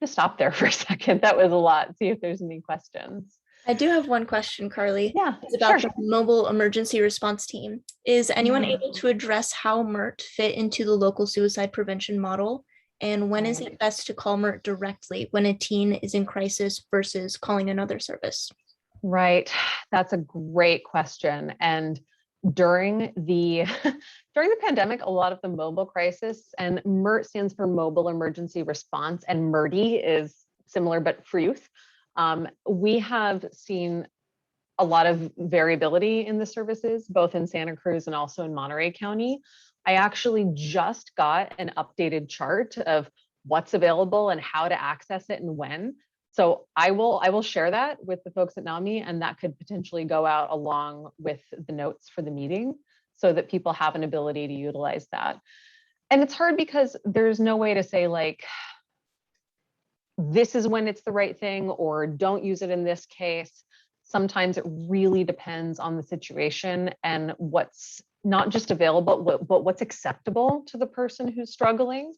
gonna stop there for a second. That was a lot. See if there's any questions. I do have one question, Carly. Yeah, it's about sure. the mobile emergency response team. Is anyone able to address how MERT fit into the local suicide prevention model? And when is it best to call MERT directly when a teen is in crisis versus calling another service? Right, that's a great question. And during the pandemic, a lot of the mobile crisis, and MERT stands for Mobile Emergency Response, and MERTI is similar but for youth. We have seen a lot of variability in the services, both in Santa Cruz and also in Monterey County. I actually just got an updated chart of what's available and how to access it and when. So I will share that with the folks at NAMI, and that could potentially go out along with the notes for the meeting so that people have an ability to utilize that. And it's hard because there's no way to say like, this is when it's the right thing, or don't use it in this case. Sometimes it really depends on the situation and what's not just available, but what's acceptable to the person who's struggling.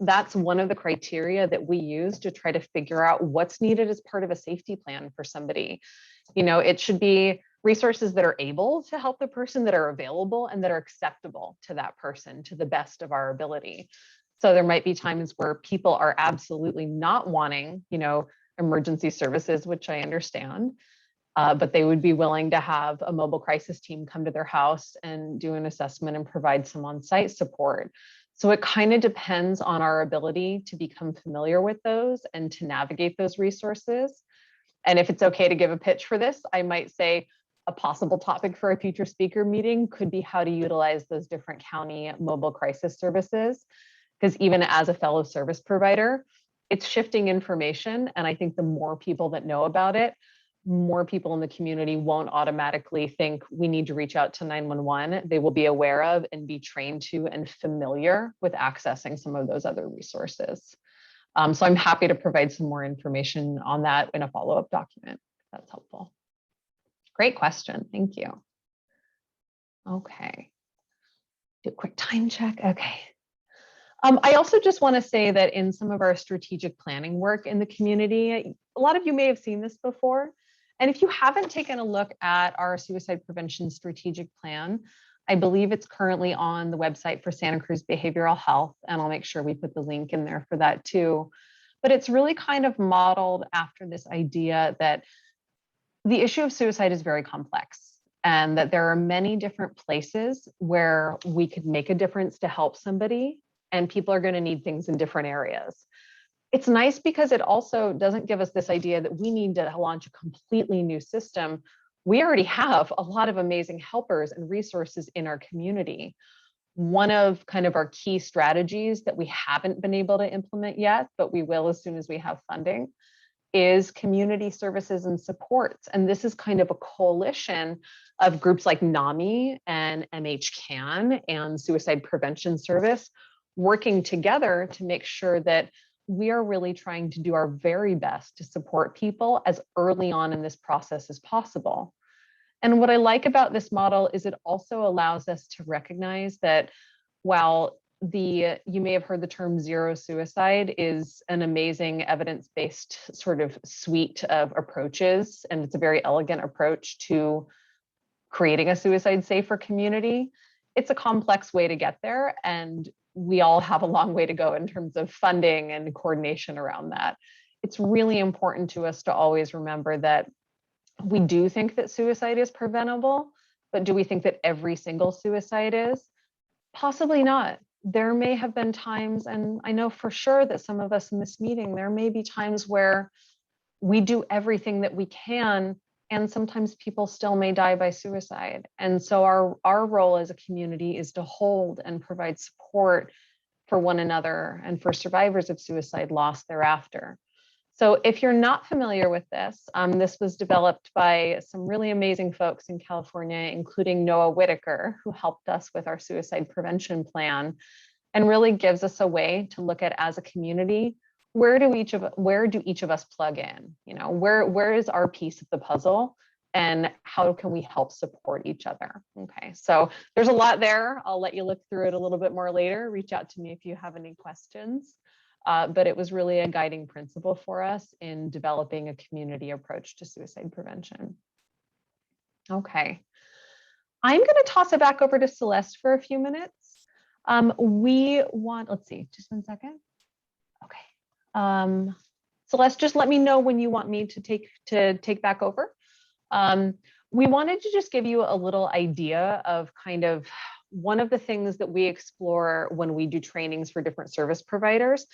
That's one of the criteria that we use to try to figure out what's needed as part of a safety plan for somebody. It should be resources that are able to help the person, that are available and that are acceptable to that person to the best of our ability. So there might be times where people are absolutely not wanting, emergency services, which I understand, but they would be willing to have a mobile crisis team come to their house and do an assessment and provide some on-site support. So it kind of depends on our ability to become familiar with those and to navigate those resources. And if it's okay to give a pitch for this, I might say a possible topic for a future speaker meeting could be how to utilize those different county mobile crisis services. Because even as a fellow service provider, it's shifting information. And I think the more people that know about it, more people in the community won't automatically think we need to reach out to 911. They will be aware of and be trained to and familiar with accessing some of those other resources. So I'm happy to provide some more information on that in a follow-up document, if that's helpful. Great question, thank you. Okay, do a quick time check, okay. I also just want to say that in some of our strategic planning work in the community, a lot of you may have seen this before. And if you haven't taken a look at our suicide prevention strategic plan, I believe it's currently on the website for Santa Cruz Behavioral Health, and I'll make sure we put the link in there for that too. But it's really kind of modeled after this idea that the issue of suicide is very complex and that there are many different places where we could make a difference to help somebody, and people are going to need things in different areas. It's nice because it also doesn't give us this idea that we need to launch a completely new system. We already have a lot of amazing helpers and resources in our community. One of kind of our key strategies that we haven't been able to implement yet, but we will as soon as we have funding, is community services and supports. And this is kind of a coalition of groups like Nami and MHCAN and Suicide Prevention Service working together to make sure that we are really trying to do our very best to support people as early on in this process as possible. And what I like about this model is it also allows us to recognize that while you may have heard the term zero suicide is an amazing evidence-based sort of suite of approaches, and it's a very elegant approach to creating a suicide safer community, it's a complex way to get there. And we all have a long way to go in terms of funding and coordination around that. It's really important to us to always remember that we do think that suicide is preventable, but do we think that every single suicide is? Possibly not. There may have been times, and I know for sure that some of us in this meeting, there may be times where we do everything that we can, and sometimes people still may die by suicide. And so our role as a community is to hold and provide support for one another and for survivors of suicide loss thereafter. So if you're not familiar with this, this was developed by some really amazing folks in California, including Noah Whitaker, who helped us with our suicide prevention plan, and really gives us a way to look at, as a community, where do each of us plug in? Where is our piece of the puzzle, and how can we help support each other? Okay, so there's a lot there. I'll let you look through it a little bit more later. Reach out to me if you have any questions. But it was really a guiding principle for us in developing a community approach to suicide prevention. Okay, I'm going to toss it back over to Celeste for a few minutes. Let's see, just 1 second. Okay. Celeste, just let me know when you want me to take back over. We wanted to just give you a little idea of kind of one of the things that we explore when we do trainings for different service providers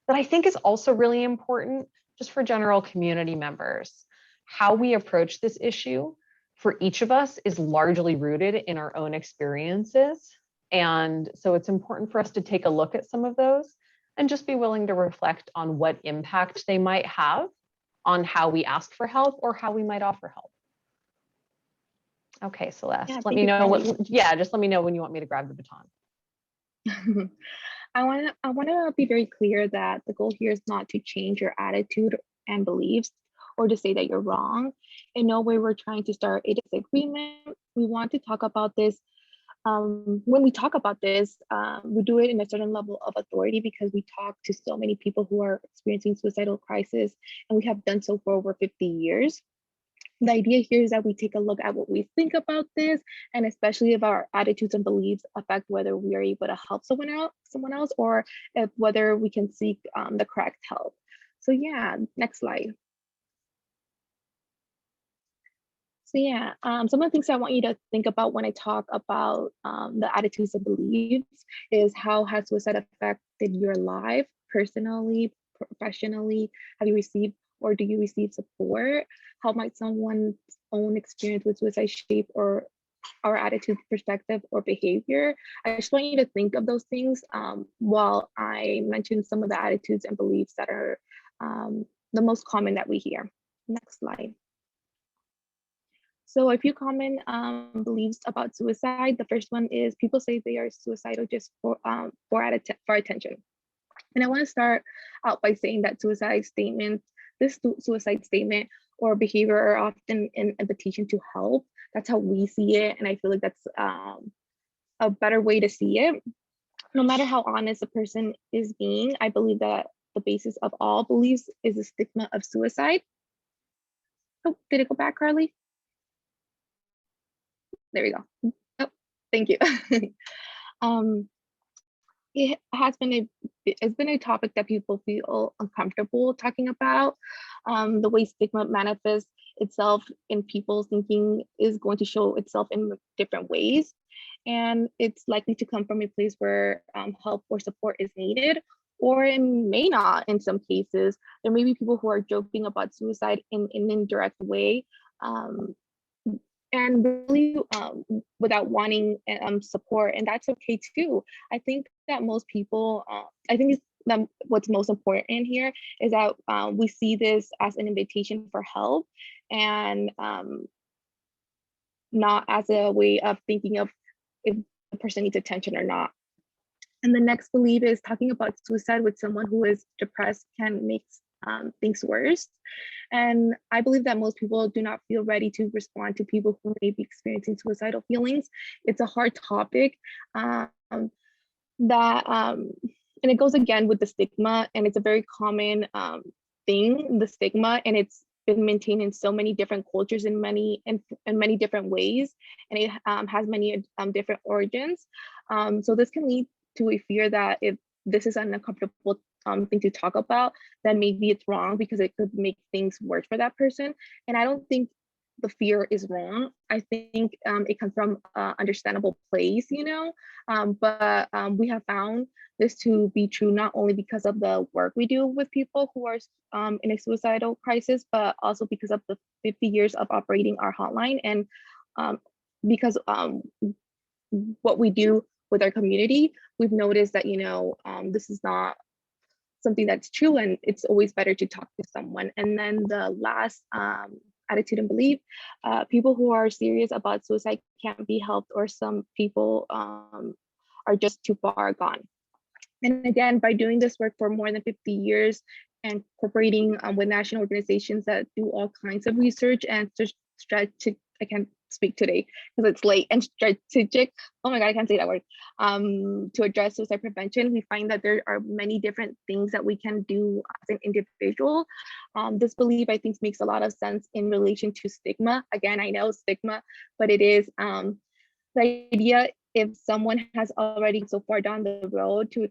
that I think is also really important just for general community members. How we approach this issue for each of us is largely rooted in our own experiences. And so it's important for us to take a look at some of those and just be willing to reflect on what impact they might have on how we ask for help or how we might offer help. Okay, Celeste, Yeah, let me know just let me know when you want me to grab the baton. I want to be very clear that the goal here is not to change your attitude and beliefs or to say that you're wrong. In no way we're trying to start a disagreement. We want to talk about this. When we talk about this, we do it in a certain level of authority because we talk to so many people who are experiencing suicidal crisis, and we have done so for over 50 years. The idea here is that we take a look at what we think about this, and especially if our attitudes and beliefs affect whether we are able to help someone else, or if whether we can seek the correct help. So yeah, next slide. So yeah, some of the things I want you to think about when I talk about the attitudes and beliefs is how has suicide affected your life personally, professionally? Have you received or do you receive support? How might someone's own experience with suicide shape or our attitude, perspective, or behavior? I just want you to think of those things while I mention some of the attitudes and beliefs that are the most common that we hear. Next slide. So a few common beliefs about suicide. The first one is people say they are suicidal just for attention. And I want to start out by saying that suicide statements, this suicide statement or behavior are often an invitation to help. That's how we see it. And I feel like that's a better way to see it. No matter how honest a person is being, I believe that the basis of all beliefs is the stigma of suicide. Oh, did it go back, Carly? There we go. Oh, thank you. It's been a topic that people feel uncomfortable talking about. The way stigma manifests itself in people's thinking is going to show itself in different ways. And it's likely to come from a place where help or support is needed, or it may not in some cases. There may be people who are joking about suicide in an indirect way. And really without wanting support, and that's okay too. I think that most people, I think that what's most important here is that we see this as an invitation for help, and not as a way of thinking of if the person needs attention or not. And the next belief is talking about suicide with someone who is depressed can make things worse. And I believe that most people do not feel ready to respond to people who may be experiencing suicidal feelings. It's a hard topic and it goes again with the stigma, and it's a very common thing, the stigma, and it's been maintained in so many different cultures in many different ways, and it has many different origins. So this can lead to a fear that if this is an uncomfortable thing to talk about, then maybe it's wrong because it could make things worse for that person. And I don't think the fear is wrong. I think it comes from an understandable place, you know, but we have found this to be true not only because of the work we do with people who are in a suicidal crisis, but also because of the 50 years of operating our hotline, and because what we do with our community, we've noticed that, you know, this is not something that's true, and it's always better to talk to someone. And then the last attitude and belief, people who are serious about suicide can't be helped, or some people are just too far gone. And again, by doing this work for more than 50 years and cooperating with national organizations that do all kinds of research and strategic, I can't speak today because it's late, and strategic, oh my God, I can't say that word, to address suicide prevention, we find that there are many different things that we can do as an individual. This belief, I think, makes a lot of sense in relation to stigma. Again, I know stigma, but it is the idea, if someone has already so far down the road to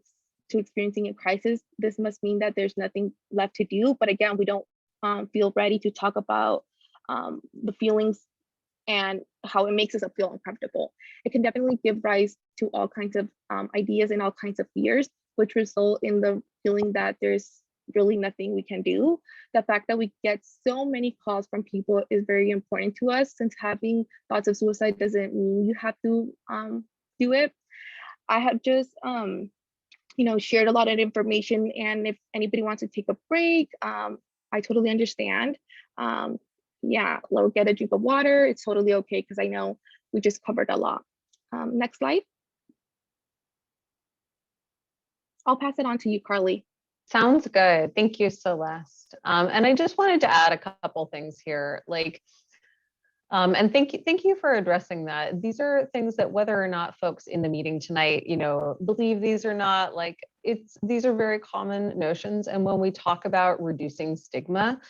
experiencing a crisis, this must mean that there's nothing left to do. But again, we don't feel ready to talk about the feelings and how it makes us feel uncomfortable. It can definitely give rise to all kinds of ideas and all kinds of fears, which result in the feeling that there's really nothing we can do. The fact that we get so many calls from people is very important to us, since having thoughts of suicide doesn't mean you have to do it. I have just you know, shared a lot of information, and if anybody wants to take a break, I totally understand. Yeah, or get a drink of water, it's totally okay, because I know we just covered a lot. Next slide. I'll pass it on to you, Carly. Sounds good. Thank you, Celeste. And I just wanted to add a couple things here, and thank you for addressing that. These are things that whether or not folks in the meeting tonight, believe these or not, these are very common notions. And when we talk about reducing stigma,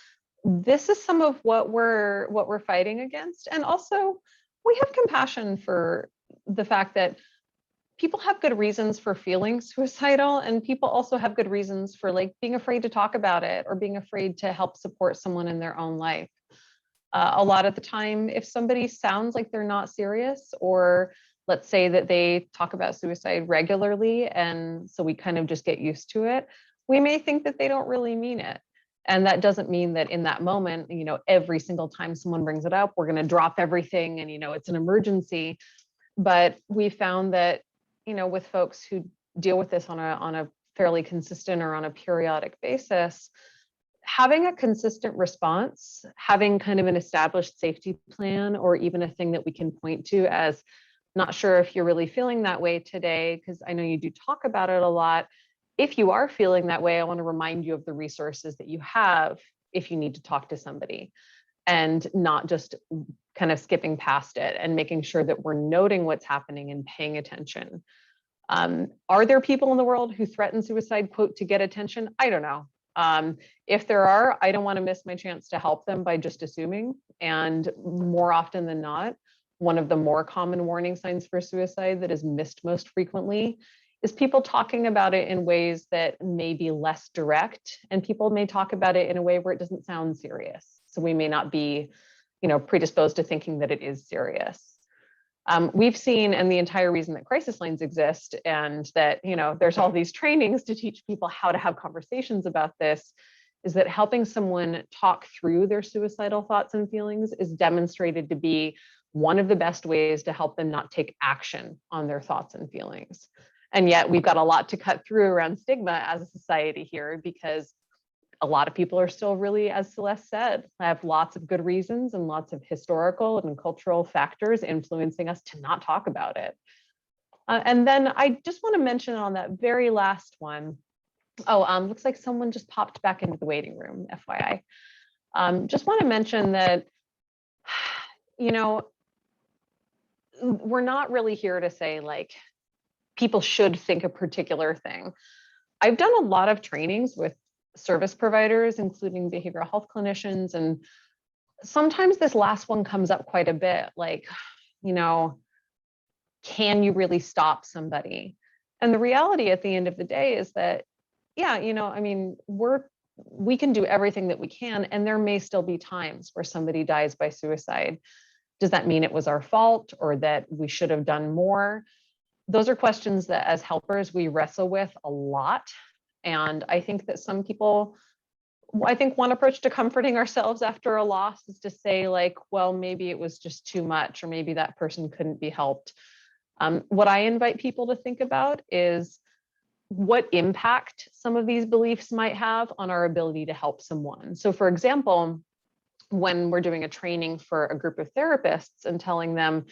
this is some of what we're fighting against. And also, we have compassion for the fact that people have good reasons for feeling suicidal, and people also have good reasons for being afraid to talk about it or being afraid to help support someone in their own life. A lot of the time, if somebody sounds like they're not serious, or let's say that they talk about suicide regularly, and so we kind of just get used to it, we may think that they don't really mean it. And that doesn't mean that in that moment, every single time someone brings it up, we're going to drop everything and, it's an emergency. But we found that, with folks who deal with this on a fairly consistent or on a periodic basis, having a consistent response, having kind of an established safety plan, or even a thing that we can point to as, not sure if you're really feeling that way today, because I know you do talk about it a lot. If you are feeling that way, I want to remind you of the resources that you have if you need to talk to somebody, and not just kind of skipping past it, and making sure that we're noting what's happening and paying attention. Are there people in the world who threaten suicide, quote, to get attention? I don't know. If there are, I don't want to miss my chance to help them by just assuming. And more often than not, one of the more common warning signs for suicide that is missed most frequently is people talking about it in ways that may be less direct, and people may talk about it in a way where it doesn't sound serious. So we may not be, predisposed to thinking that it is serious. We've seen, and the entire reason that crisis lines exist, and that there's all these trainings to teach people how to have conversations about this, is that helping someone talk through their suicidal thoughts and feelings is demonstrated to be one of the best ways to help them not take action on their thoughts and feelings. And yet we've got a lot to cut through around stigma as a society here, because a lot of people are still really, as Celeste said, have lots of good reasons and lots of historical and cultural factors influencing us to not talk about it. And then I just want to mention on that very last one, looks like someone just popped back into the waiting room, FYI. Just want to mention that, we're not really here to say people should think a particular thing. I've done a lot of trainings with service providers, including behavioral health clinicians, and sometimes this last one comes up quite a bit, can you really stop somebody? And the reality at the end of the day is that, we can do everything that we can, and there may still be times where somebody dies by suicide. Does that mean it was our fault, or that we should have done more? Those are questions that as helpers we wrestle with a lot. And I think that some people, one approach to comforting ourselves after a loss is to say well, maybe it was just too much, or maybe that person couldn't be helped. What I invite people to think about is what impact some of these beliefs might have on our ability to help someone. So for example, when we're doing a training for a group of therapists and telling them,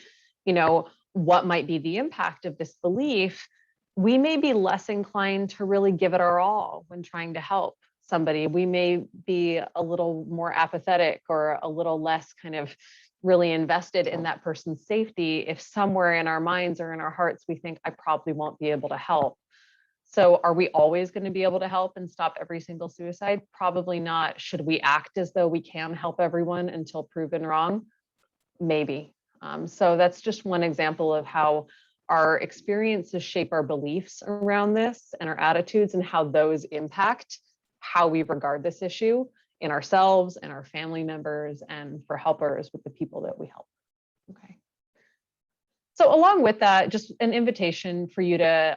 what might be the impact of this belief, we may be less inclined to really give it our all when trying to help somebody. We may be a little more apathetic, or a little less kind of really invested in that person's safety if somewhere in our minds or in our hearts we think, I probably won't be able to help. So are we always going to be able to help and stop every single suicide? Probably not. Should we act as though we can help everyone until proven wrong? Maybe. So that's just one example of how our experiences shape our beliefs around this, and our attitudes, and how those impact how we regard this issue in ourselves and our family members, and for helpers with the people that we help. Okay. So along with that, just an invitation for you to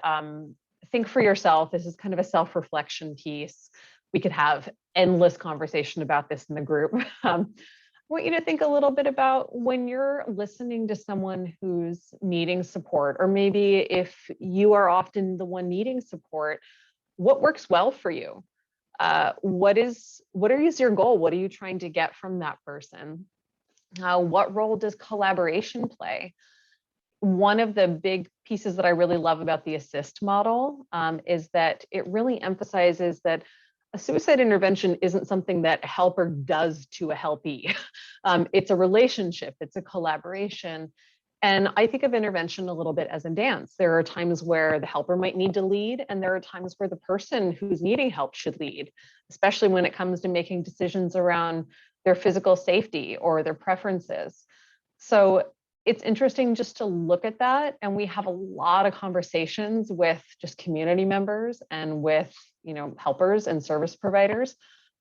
think for yourself. This is kind of a self-reflection piece. We could have endless conversation about this in the group. I want you to think a little bit about when you're listening to someone who's needing support, or maybe if you are often the one needing support, what works well for you? What is your goal? What are you trying to get from that person? What role does collaboration play? one of the big pieces that I really love about the assist model is that it really emphasizes that a suicide intervention isn't something that a helper does to a helpee. It's a relationship, it's a collaboration. And I think of intervention a little bit as a dance. There are times where the helper might need to lead, and there are times where the person who's needing help should lead, especially when it comes to making decisions around their physical safety or their preferences. So it's interesting just to look at that. And we have a lot of conversations with just community members and with, helpers and service providers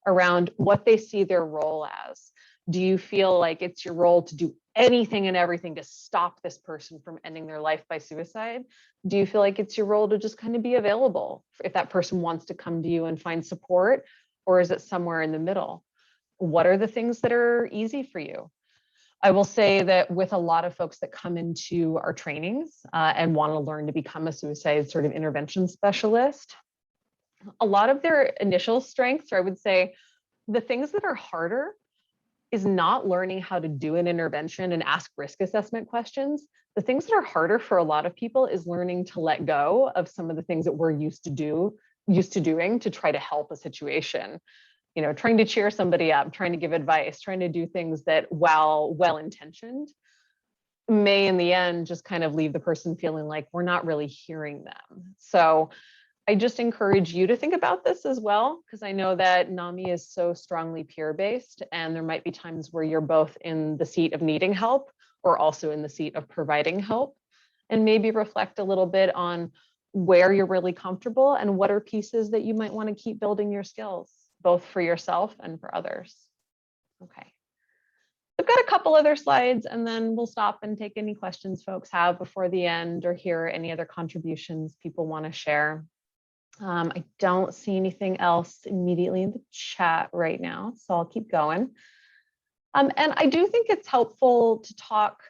around what they see their role as. Do you feel like it's your role to do anything and everything to stop this person from ending their life by suicide? Do you feel like it's your role to just kind of be available if that person wants to come to you and find support? Or is it somewhere in the middle? What are the things that are easy for you? I will say that with a lot of folks that come into our trainings and want to learn to become a suicide sort of intervention specialist, a lot of their initial strengths, or I would say the things that are harder, is not learning how to do an intervention and ask risk assessment questions. The things that are harder for a lot of people is learning to let go of some of the things that we're used to doing to try to help a situation. Trying to cheer somebody up, trying to give advice, trying to do things that, while well-intentioned, may in the end just kind of leave the person feeling like we're not really hearing them. So I just encourage you to think about this as well, because I know that NAMI is so strongly peer-based, and there might be times where you're both in the seat of needing help or also in the seat of providing help, and maybe reflect a little bit on where you're really comfortable and what are pieces that you might want to keep building your skills, both for yourself and for others. Okay. I've got a couple other slides, and then we'll stop and take any questions folks have before the end, or hear any other contributions people want to share. I don't see anything else immediately in the chat right now, so I'll keep going. And I do think it's helpful to talk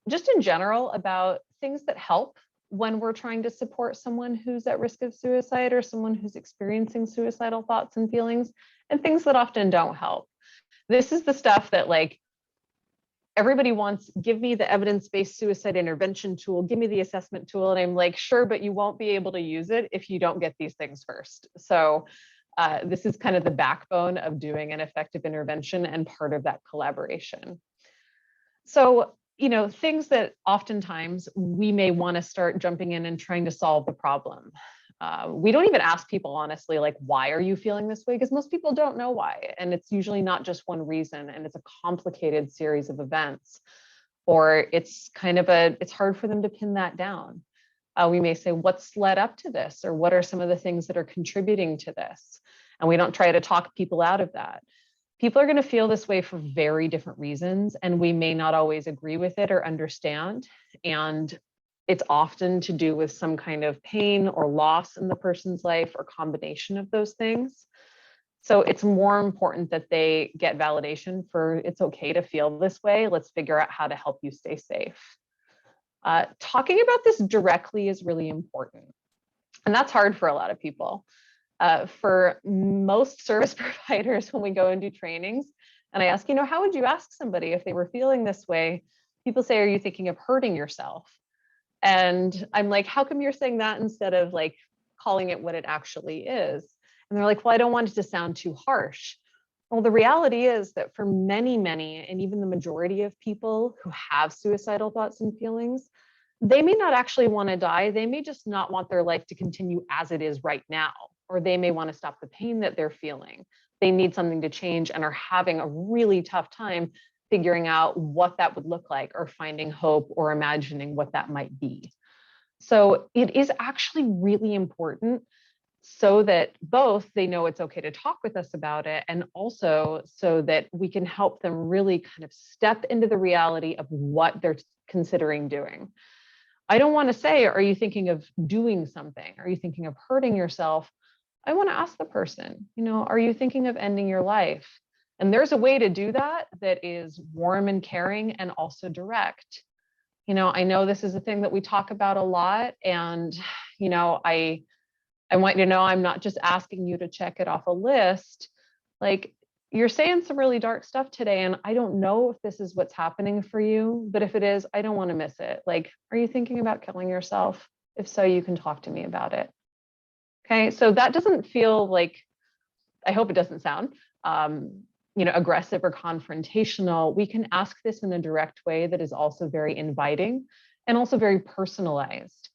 just in general about things that help when we're trying to support someone who's at risk of suicide or someone who's experiencing suicidal thoughts and feelings, and things that often don't help. This is the stuff that, like, everybody wants, give me the evidence-based suicide intervention tool, give me the assessment tool. And I'm like, sure, but you won't be able to use it if you don't get these things first. So this is kind of the backbone of doing an effective intervention and part of that collaboration. So, things that oftentimes we may want to start jumping in and trying to solve the problem. We don't even ask people honestly, like, why are you feeling this way? Because most people don't know why. And it's usually not just one reason, and it's a complicated series of events, or it's it's hard for them to pin that down. We may say, what's led up to this? Or what are some of the things that are contributing to this? And we don't try to talk people out of that. People are going to feel this way for very different reasons, and we may not always agree with it or understand. And it's often to do with some kind of pain or loss in the person's life, or combination of those things. So it's more important that they get validation for, it's okay to feel this way. Let's figure out how to help you stay safe. Talking about this directly is really important. And that's hard for a lot of people. For most service providers, when we go and do trainings, and I ask, how would you ask somebody if they were feeling this way? People say, are you thinking of hurting yourself? And I'm like, how come you're saying that instead of like calling it what it actually is? And they're like, well, I don't want it to sound too harsh. Well, the reality is that for many, many, and even the majority of people who have suicidal thoughts and feelings, they may not actually want to die. They may just not want their life to continue as it is right now, or they may want to stop the pain that they're feeling. They need something to change and are having a really tough time figuring out what that would look like, or finding hope, or imagining what that might be. So it is actually really important, so that both they know it's okay to talk with us about it, and also so that we can help them really kind of step into the reality of what they're considering doing. I don't want to say, are you thinking of doing something? Are you thinking of hurting yourself? I want to ask the person, are you thinking of ending your life? And there's a way to do that that is warm and caring, and also direct. I know this is a thing that we talk about a lot, and I want you to know I'm not just asking you to check it off a list. Like, you're saying some really dark stuff today, and I don't know if this is what's happening for you, but if it is, I don't want to miss it. Like, are you thinking about killing yourself? If so, you can talk to me about it. Okay, so that doesn't feel like, I hope it doesn't sound, aggressive or confrontational. We can ask this in a direct way that is also very inviting and also very personalized.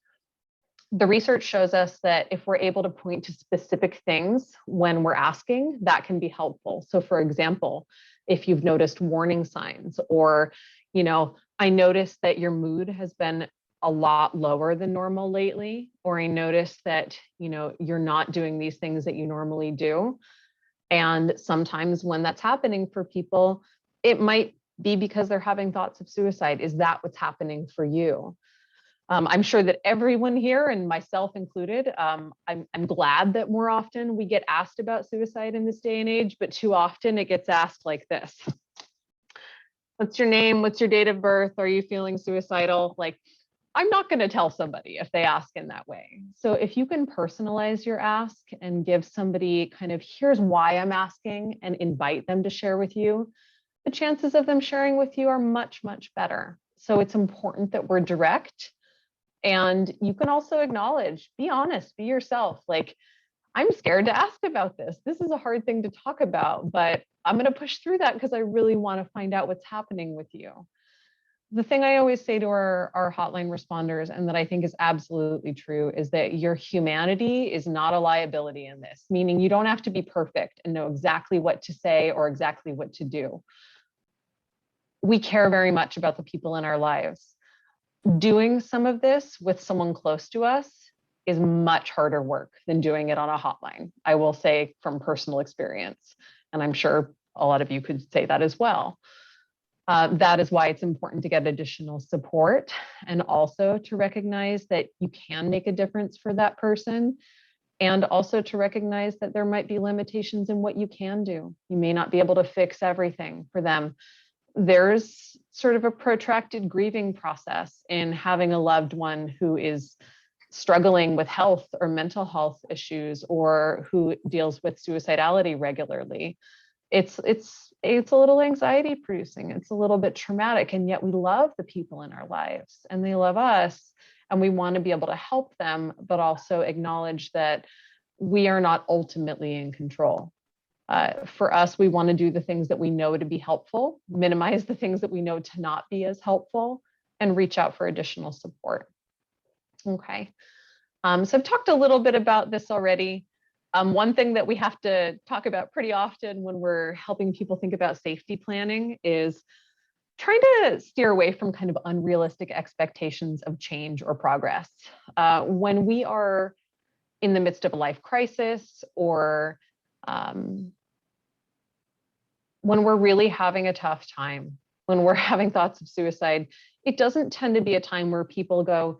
The research shows us that if we're able to point to specific things when we're asking, that can be helpful. So for example, if you've noticed warning signs, or, I noticed that your mood has been a lot lower than normal lately, or I noticed that, you're not doing these things that you normally do. And sometimes when that's happening for people, it might be because they're having thoughts of suicide. Is that what's happening for you? I'm sure that everyone here, and myself included, I'm glad that more often we get asked about suicide in this day and age, but too often it gets asked like this. What's your name? What's your date of birth? Are you feeling suicidal? Like, I'm not going to tell somebody if they ask in that way. So if you can personalize your ask and give somebody kind of, here's why I'm asking, and invite them to share with you, the chances of them sharing with you are much, much better. So it's important that we're direct. And you can also acknowledge, be honest, be yourself. Like, I'm scared to ask about this. This is a hard thing to talk about, but I'm going to push through that because I really want to find out what's happening with you. The thing I always say to our hotline responders, and that I think is absolutely true, is that your humanity is not a liability in this, meaning you don't have to be perfect and know exactly what to say or exactly what to do. We care very much about the people in our lives. Doing some of this with someone close to us is much harder work than doing it on a hotline. I will say from personal experience, and I'm sure a lot of you could say that as well. That is why it's important to get additional support, and also to recognize that you can make a difference for that person, and also to recognize that there might be limitations in what you can do. You may not be able to fix everything for them. There's sort of a protracted grieving process in having a loved one who is struggling with health or mental health issues, or who deals with suicidality regularly. It's a little anxiety producing. It's a little bit traumatic, and yet we love the people in our lives and they love us, and we want to be able to help them, but also acknowledge that we are not ultimately in control. For us, we want to do the things that we know to be helpful, minimize the things that we know to not be as helpful, and reach out for additional support. Okay. So I've talked a little bit about this already. One thing that we have to talk about pretty often when we're helping people think about safety planning is trying to steer away from kind of unrealistic expectations of change or progress. When we are in the midst of a life crisis, or when we're really having a tough time, when we're having thoughts of suicide, it doesn't tend to be a time where people go,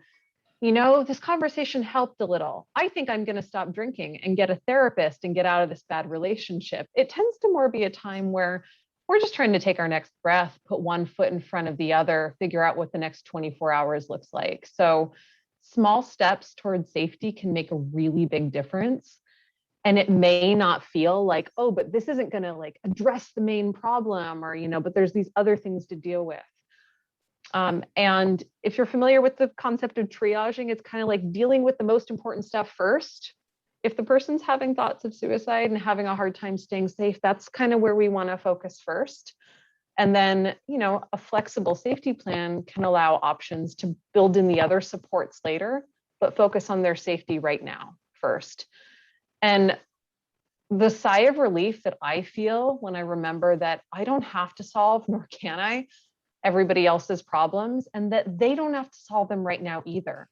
this conversation helped a little. I think I'm going to stop drinking and get a therapist and get out of this bad relationship. It tends to more be a time where we're just trying to take our next breath, put one foot in front of the other, figure out what the next 24 hours looks like. So small steps towards safety can make a really big difference. And it may not feel like, oh, but this isn't going to like address the main problem, or, but there's these other things to deal with. And if you're familiar with the concept of triaging, it's kind of like dealing with the most important stuff first. If the person's having thoughts of suicide and having a hard time staying safe, that's kind of where we want to focus first. And then, a flexible safety plan can allow options to build in the other supports later, but focus on their safety right now first. And the sigh of relief that I feel when I remember that I don't have to solve, nor can I, everybody else's problems, and that they don't have to solve them right now either.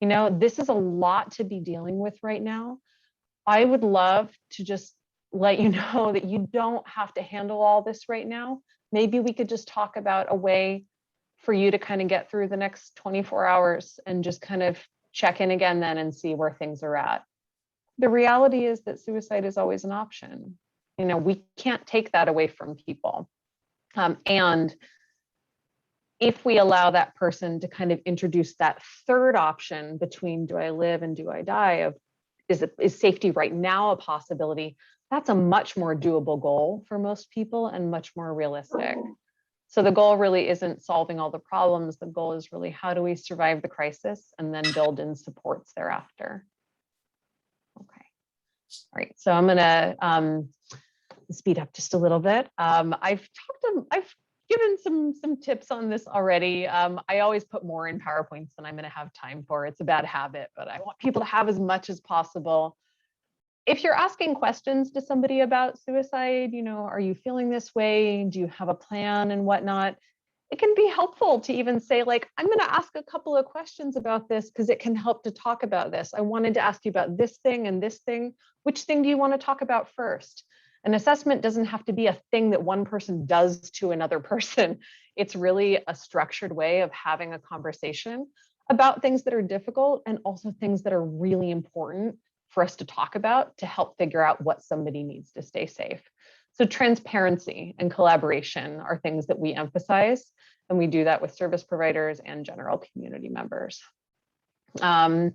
This is a lot to be dealing with right now. I would love to just let you know that you don't have to handle all this right now. Maybe we could just talk about a way for you to kind of get through the next 24 hours and just kind of check in again then and see where things are at. The reality is that suicide is always an option. We can't take that away from people. And if we allow that person to kind of introduce that third option between do I live and do I die, of is safety right now a possibility, that's a much more doable goal for most people and much more realistic. So the goal really isn't solving all the problems. The goal is really, how do we survive the crisis and then build in supports thereafter? Okay. All right. So I'm gonna speed up just a little bit. I've given some tips on this already. I always put more in PowerPoints than I'm gonna have time for. It's a bad habit, but I want people to have as much as possible. If you're asking questions to somebody about suicide, are you feeling this way? Do you have a plan and whatnot? It can be helpful to even say, like, I'm going to ask a couple of questions about this because it can help to talk about this. I wanted to ask you about this thing and this thing. Which thing do you want to talk about first? An assessment doesn't have to be a thing that one person does to another person. It's really a structured way of having a conversation about things that are difficult and also things that are really important for us to talk about to help figure out what somebody needs to stay safe. So transparency and collaboration are things that we emphasize, and we do that with service providers and general community members. And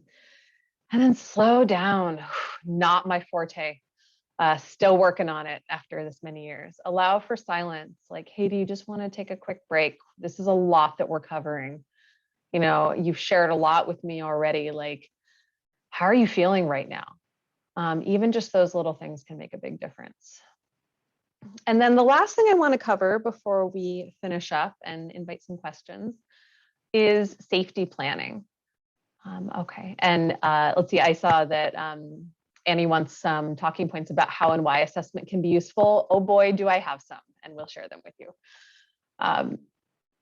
then slow down, not my forte. Still working on it after this many years. Allow for silence, like, hey, do you just want to take a quick break? This is a lot that we're covering. You've shared a lot with me already, like, how are you feeling right now? Even just those little things can make a big difference. And then the last thing I want to cover before we finish up and invite some questions is safety planning. Okay, and let's see, I saw that Annie wants some talking points about how and why assessment can be useful. Oh boy, do I have some, and we'll share them with you.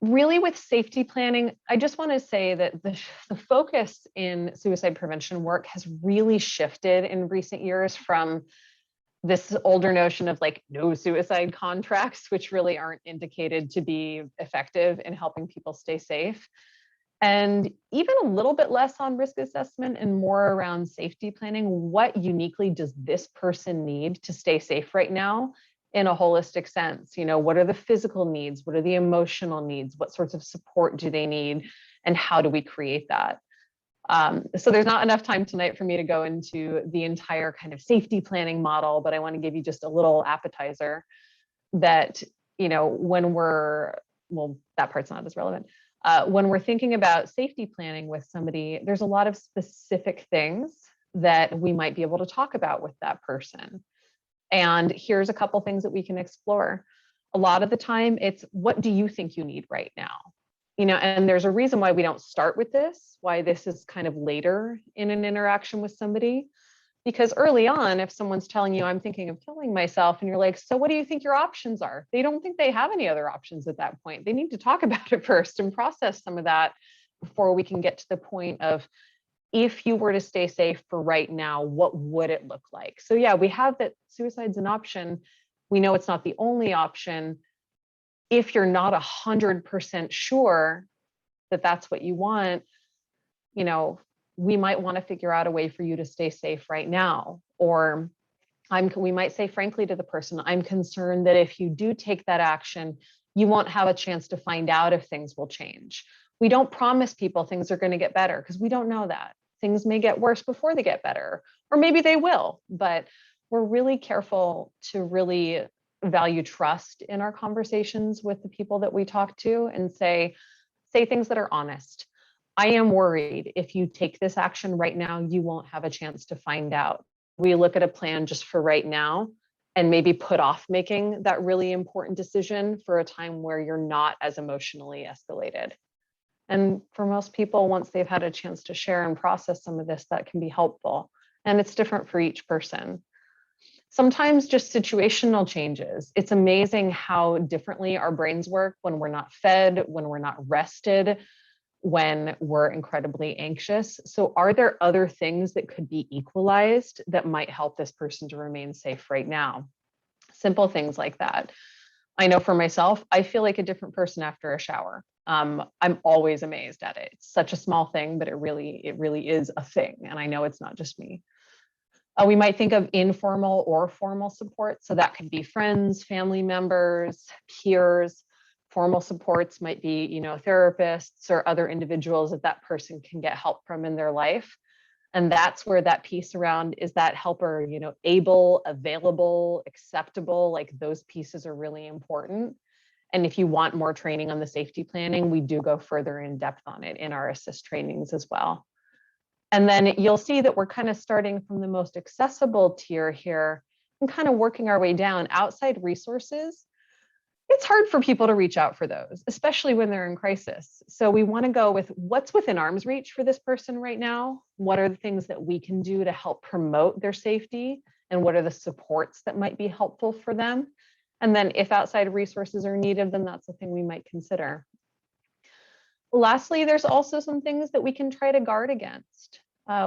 Really, with safety planning, I just want to say that the focus in suicide prevention work has really shifted in recent years from this older notion of like no suicide contracts, which really aren't indicated to be effective in helping people stay safe, and even a little bit less on risk assessment and more around safety planning. What uniquely does this person need to stay safe right now? In a holistic sense, what are the physical needs? What are the emotional needs? What sorts of support do they need? And how do we create that? So there's not enough time tonight for me to go into the entire kind of safety planning model, but I want to give you just a little appetizer that, when that part's not as relevant. When we're thinking about safety planning with somebody, there's a lot of specific things that we might be able to talk about with that person. And here's a couple things that we can explore. A lot of the time, it's what do you think you need right now? And there's a reason why we don't start with this, why this is kind of later in an interaction with somebody. Because early on, if someone's telling you, I'm thinking of killing myself, and you're like, so what do you think your options are? They don't think they have any other options at that point. They need to talk about it first and process some of that before we can get to the point of, if you were to stay safe for right now, what would it look like? So yeah, we have that suicide's an option. We know it's not the only option. If you're not 100% sure that that's what you want, we might want to figure out a way for you to stay safe right now. Or we might say frankly to the person, I'm concerned that if you do take that action, you won't have a chance to find out if things will change. We don't promise people things are going to get better because we don't know that. Things may get worse before they get better, or maybe they will, but we're really careful to really value trust in our conversations with the people that we talk to and say things that are honest. I am worried if you take this action right now, you won't have a chance to find out. We look at a plan just for right now and maybe put off making that really important decision for a time where you're not as emotionally escalated. And for most people, once they've had a chance to share and process some of this, that can be helpful. And it's different for each person. Sometimes just situational changes. It's amazing how differently our brains work when we're not fed, when we're not rested, when we're incredibly anxious. So are there other things that could be equalized that might help this person to remain safe right now? Simple things like that. I know for myself, I feel like a different person after a shower. I'm always amazed at it. It's such a small thing, but it really is a thing. And I know it's not just me. We might think of informal or formal support. So that could be friends, family members, peers. Formal supports might be, therapists or other individuals that person can get help from in their life. And that's where that piece around, is that helper, able, available, acceptable, like those pieces are really important. And if you want more training on the safety planning, we do go further in depth on it in our assist trainings as well. And then you'll see that we're kind of starting from the most accessible tier here and kind of working our way down. Outside resources, it's hard for people to reach out for those, especially when they're in crisis. So we want to go with what's within arm's reach for this person right now. What are the things that we can do to help promote their safety? And what are the supports that might be helpful for them? And then if outside resources are needed, then that's the thing we might consider. Lastly, there's also some things that we can try to guard against.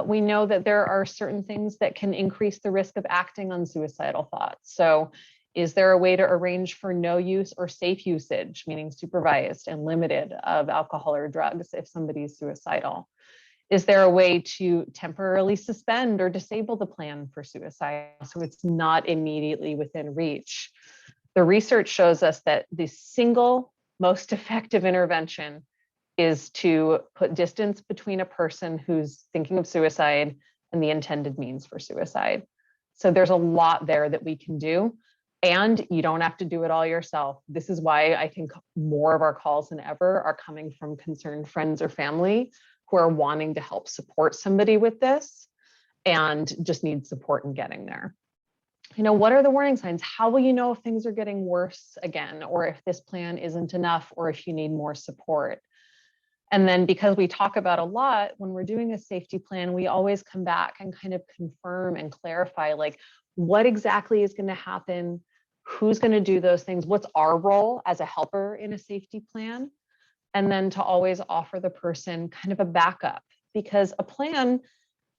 We know that there are certain things that can increase the risk of acting on suicidal thoughts. So is there a way to arrange for no use or safe usage, meaning supervised and limited, of alcohol or drugs if somebody's suicidal? Is there a way to temporarily suspend or disable the plan for suicide so it's not immediately within reach? The research shows us that the single most effective intervention is to put distance between a person who's thinking of suicide and the intended means for suicide. So there's a lot there that we can do, and you don't have to do it all yourself. This is why I think more of our calls than ever are coming from concerned friends or family who are wanting to help support somebody with this and just need support in getting there. What are the warning signs? How will you know if things are getting worse again, or if this plan isn't enough, or if you need more support? And then, because we talk about a lot when we're doing a safety plan, we always come back and kind of confirm and clarify, like, what exactly is going to happen, who's going to do those things, what's our role as a helper in a safety plan, and then to always offer the person kind of a backup, because a plan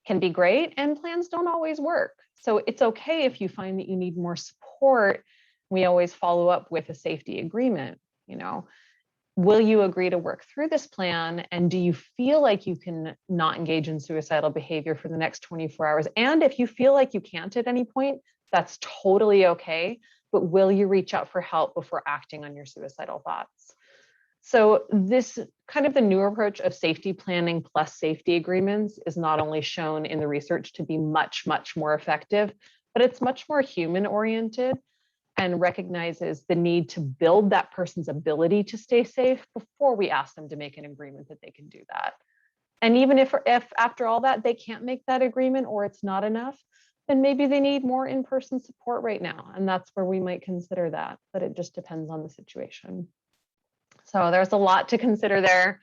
can be great and plans don't always work. So it's okay if you find that you need more support. We always follow up with a safety agreement. Will you agree to work through this plan? And do you feel like you can not engage in suicidal behavior for the next 24 hours? And if you feel like you can't at any point, that's totally okay. But will you reach out for help before acting on your suicidal thoughts? So this kind of the new approach of safety planning plus safety agreements is not only shown in the research to be much, much more effective, but it's much more human oriented and recognizes the need to build that person's ability to stay safe before we ask them to make an agreement that they can do that. And even if after all that, they can't make that agreement or it's not enough, then maybe they need more in-person support right now. And that's where we might consider that, but it just depends on the situation. So there's a lot to consider there.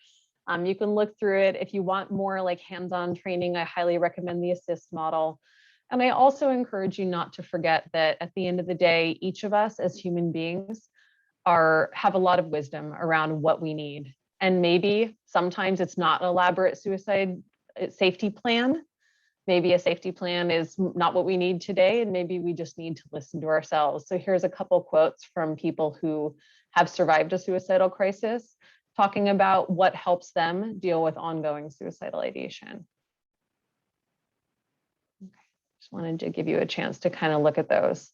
You can look through it. If you want more like hands-on training, I highly recommend the assist model. And I also encourage you not to forget that at the end of the day, each of us as human beings have a lot of wisdom around what we need. And maybe sometimes it's not an elaborate suicide safety plan. Maybe a safety plan is not what we need today, and maybe we just need to listen to ourselves. So here's a couple quotes from people who have survived a suicidal crisis, talking about what helps them deal with ongoing suicidal ideation. Just wanted to give you a chance to kind of look at those.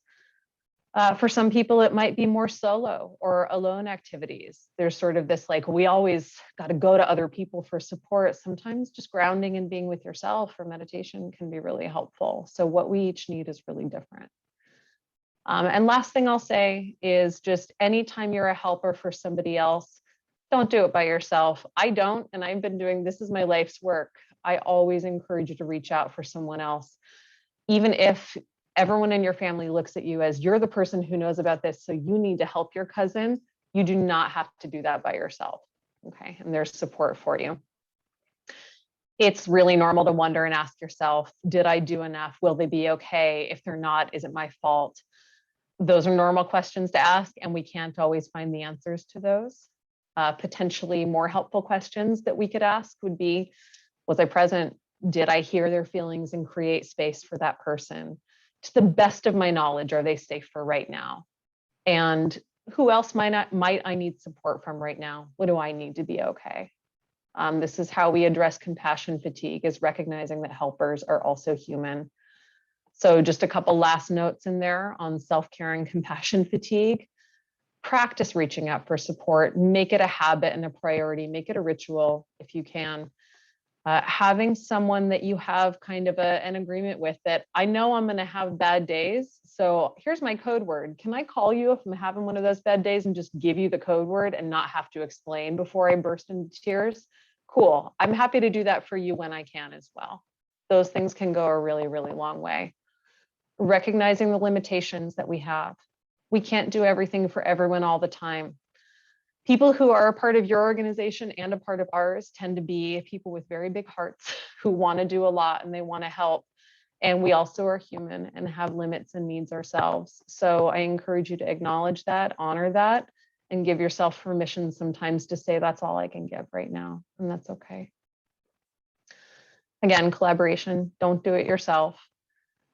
For some people, it might be more solo or alone activities. There's sort of this like, we always got to go to other people for support. Sometimes just grounding and being with yourself or meditation can be really helpful. So what we each need is really different. And last thing I'll say is just anytime you're a helper for somebody else, don't do it by yourself. I don't, and I've been doing, this is my life's work. I always encourage you to reach out for someone else. Even if everyone in your family looks at you as you're the person who knows about this, so you need to help your cousin, you do not have to do that by yourself, okay? And there's support for you. It's really normal to wonder and ask yourself, did I do enough? Will they be okay? If they're not, is it my fault? Those are normal questions to ask, and we can't always find the answers to those. Potentially more helpful questions that we could ask would be, was I present? Did I hear their feelings and create space for that person? To the best of my knowledge, are they safe for right now? And who else might I need support from right now? What do I need to be okay? This is how we address compassion fatigue, is recognizing that helpers are also human. So just a couple last notes in there on self-care and compassion fatigue. Practice reaching out for support, make it a habit and a priority, make it a ritual if you can. Having someone that you have kind of an agreement with that I know I'm going to have bad days. So here's my code word. Can I call you if I'm having one of those bad days and just give you the code word and not have to explain before I burst into tears? Cool. I'm happy to do that for you when I can as well. Those things can go a really, really long way. Recognizing the limitations that we have. We can't do everything for everyone all the time. People who are a part of your organization and a part of ours tend to be people with very big hearts who want to do a lot and they want to help. And we also are human and have limits and needs ourselves. So I encourage you to acknowledge that, honor that, and give yourself permission sometimes to say that's all I can give right now. And that's okay. Again, collaboration, don't do it yourself.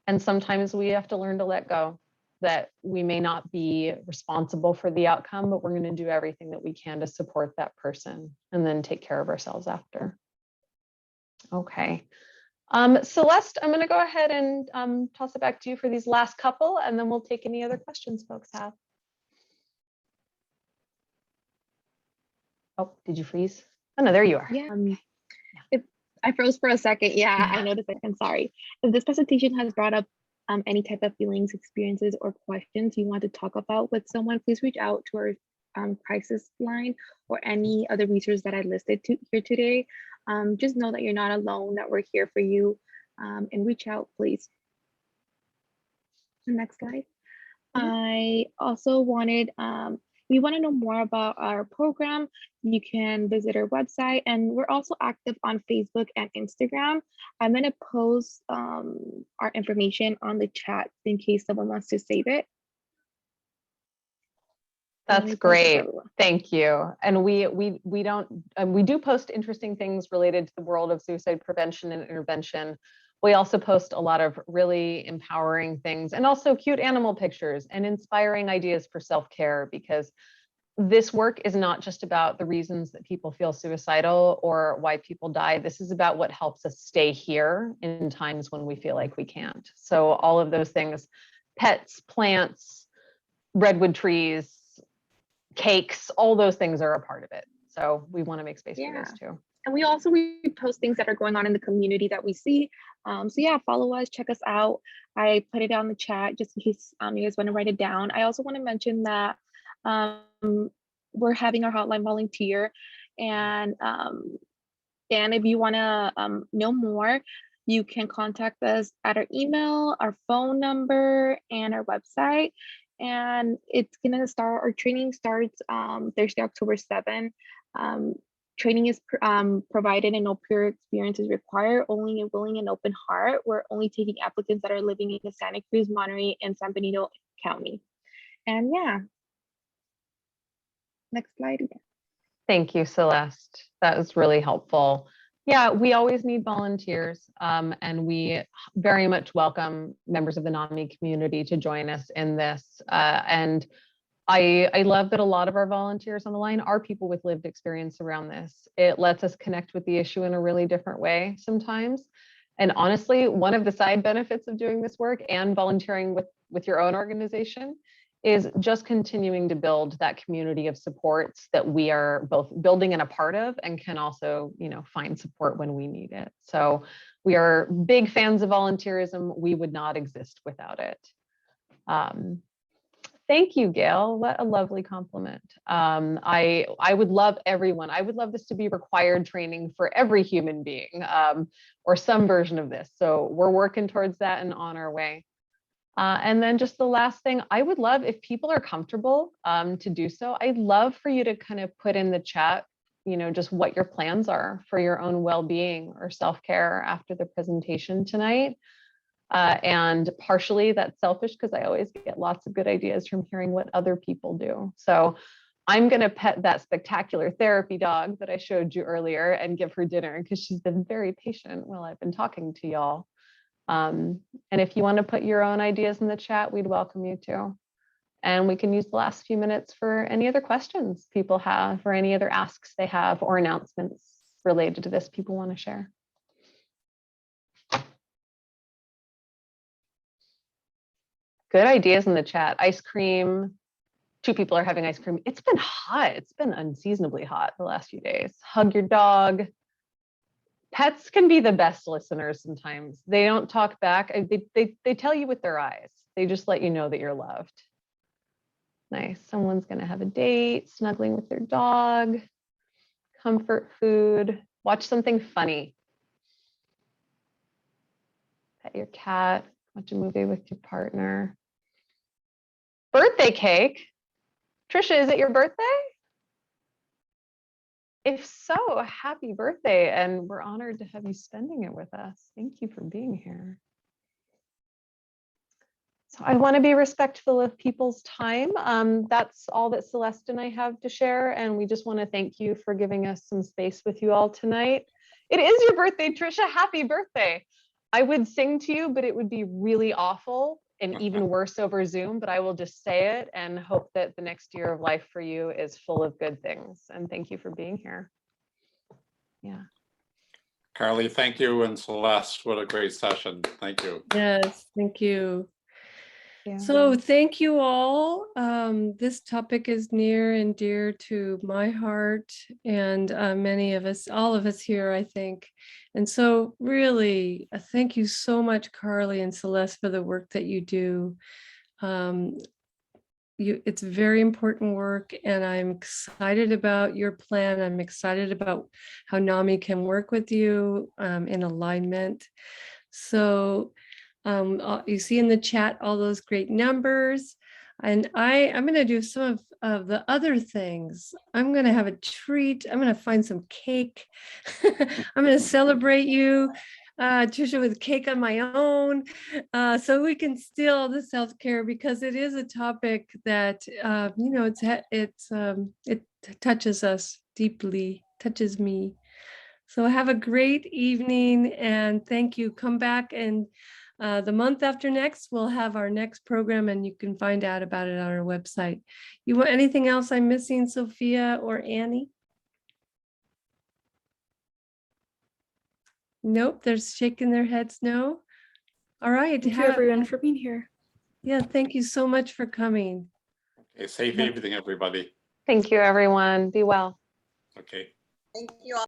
And sometimes we have to learn to let go, that we may not be responsible for the outcome, but we're going to do everything that we can to support that person and then take care of ourselves after. Okay. Celeste, I'm going to go ahead and toss it back to you for these last couple, and then we'll take any other questions folks have. Oh, did you freeze? Oh, no, there you are. Yeah. If I froze for a second. Yeah, I noticed it. I'm sorry. If this presentation has brought up any type of feelings, experiences, or questions you want to talk about with someone, please reach out to our crisis line or any other resource that I listed here today. Just know that you're not alone, that we're here for you, and reach out, please. Next slide. I also wanted, if you want to know more about our program, you can visit our website, and we're also active on Facebook and Instagram. I'm going to post our information on the chat in case someone wants to save it. That's great. Thank you. And we do post interesting things related to the world of suicide prevention and intervention. We also post a lot of really empowering things and also cute animal pictures and inspiring ideas for self-care, because this work is not just about the reasons that people feel suicidal or why people die. This is about what helps us stay here in times when we feel like we can't. So all of those things, pets, plants, redwood trees, cakes, all those things are a part of it. So we want to make space for those too. And we also repost things that are going on in the community that we see. So yeah, follow us, check us out. I put it on the chat just in case you guys want to write it down. I also want to mention that we're having our hotline volunteer, and if you want to know more, you can contact us at our email, our phone number, and our website. And it's gonna start, our training starts Thursday, October 7th. Training is provided and no prior experience is required, only a willing and open heart. We're only taking applicants that are living in the Santa Cruz, Monterey, and San Benito County. And yeah. Next slide. Thank you, Celeste. That was really helpful. Yeah, we always need volunteers, and we very much welcome members of the Nami community to join us in this. And I love that a lot of our volunteers on the line are people with lived experience around this. It lets us connect with the issue in a really different way sometimes. And honestly, one of the side benefits of doing this work and volunteering with your own organization is just continuing to build that community of supports that we are both building and a part of, and can also, find support when we need it. So we are big fans of volunteerism. We would not exist without it. Thank you, Gail. What a lovely compliment. I would love everyone. I would love this to be required training for every human being, or some version of this. So we're working towards that and on our way. And then just the last thing, I would love if people are comfortable to do so. I'd love for you to kind of put in the chat, just what your plans are for your own well-being or self-care after the presentation tonight. And partially that's selfish because I always get lots of good ideas from hearing what other people do. So I'm going to pet that spectacular therapy dog that I showed you earlier and give her dinner because she's been very patient while I've been talking to y'all. And if you want to put your own ideas in the chat, we'd welcome you to. And we can use the last few minutes for any other questions people have or any other asks they have or announcements related to this people want to share. Good ideas in the chat. Ice cream. 2 people are having ice cream. It's been hot. It's been unseasonably hot the last few days. Hug your dog. Pets can be the best listeners sometimes. They don't talk back. They tell you with their eyes. They just let you know that you're loved. Nice. Someone's going to have a date, snuggling with their dog, comfort food, watch something funny. Pet your cat, watch a movie with your partner. Birthday cake. Trisha, is it your birthday? If so, happy birthday, and we're honored to have you spending it with us. Thank you for being here. So I want to be respectful of people's time. That's all that Celeste and I have to share, and we just want to thank you for giving us some space with you all tonight. It is your birthday, Trisha. Happy birthday. I would sing to you, but it would be really awful and even worse over Zoom, but I will just say it and hope that the next year of life for you is full of good things. And thank you for being here. Yeah. Carly, thank you. And Celeste, what a great session. Thank you. Yes, thank you. Yeah. So thank you all. This topic is near and dear to my heart and many of us, all of us here, I think. And so really, thank you so much, Carly and Celeste, for the work that you do. It's very important work, and I'm excited about your plan. I'm excited about how Nami can work with you in alignment. So you see in the chat all those great numbers. And I'm going to do some of the other things. I'm going to have a treat. I'm going to find some cake. I'm going to celebrate you, Trisha, with cake on my own, so we can steal the self-care, because it is a topic that, you know, it touches us deeply, touches me. So have a great evening, and thank you. Come back, and the month after next, we'll have our next program, and you can find out about it on our website. You want anything else I'm missing, Sophia or Annie? Nope, they're shaking their heads no. All right. Thank you everyone for being here. Yeah, thank you so much for coming. Okay, safe evening, everybody. Thank you, everyone. Be well. Okay. Thank you all.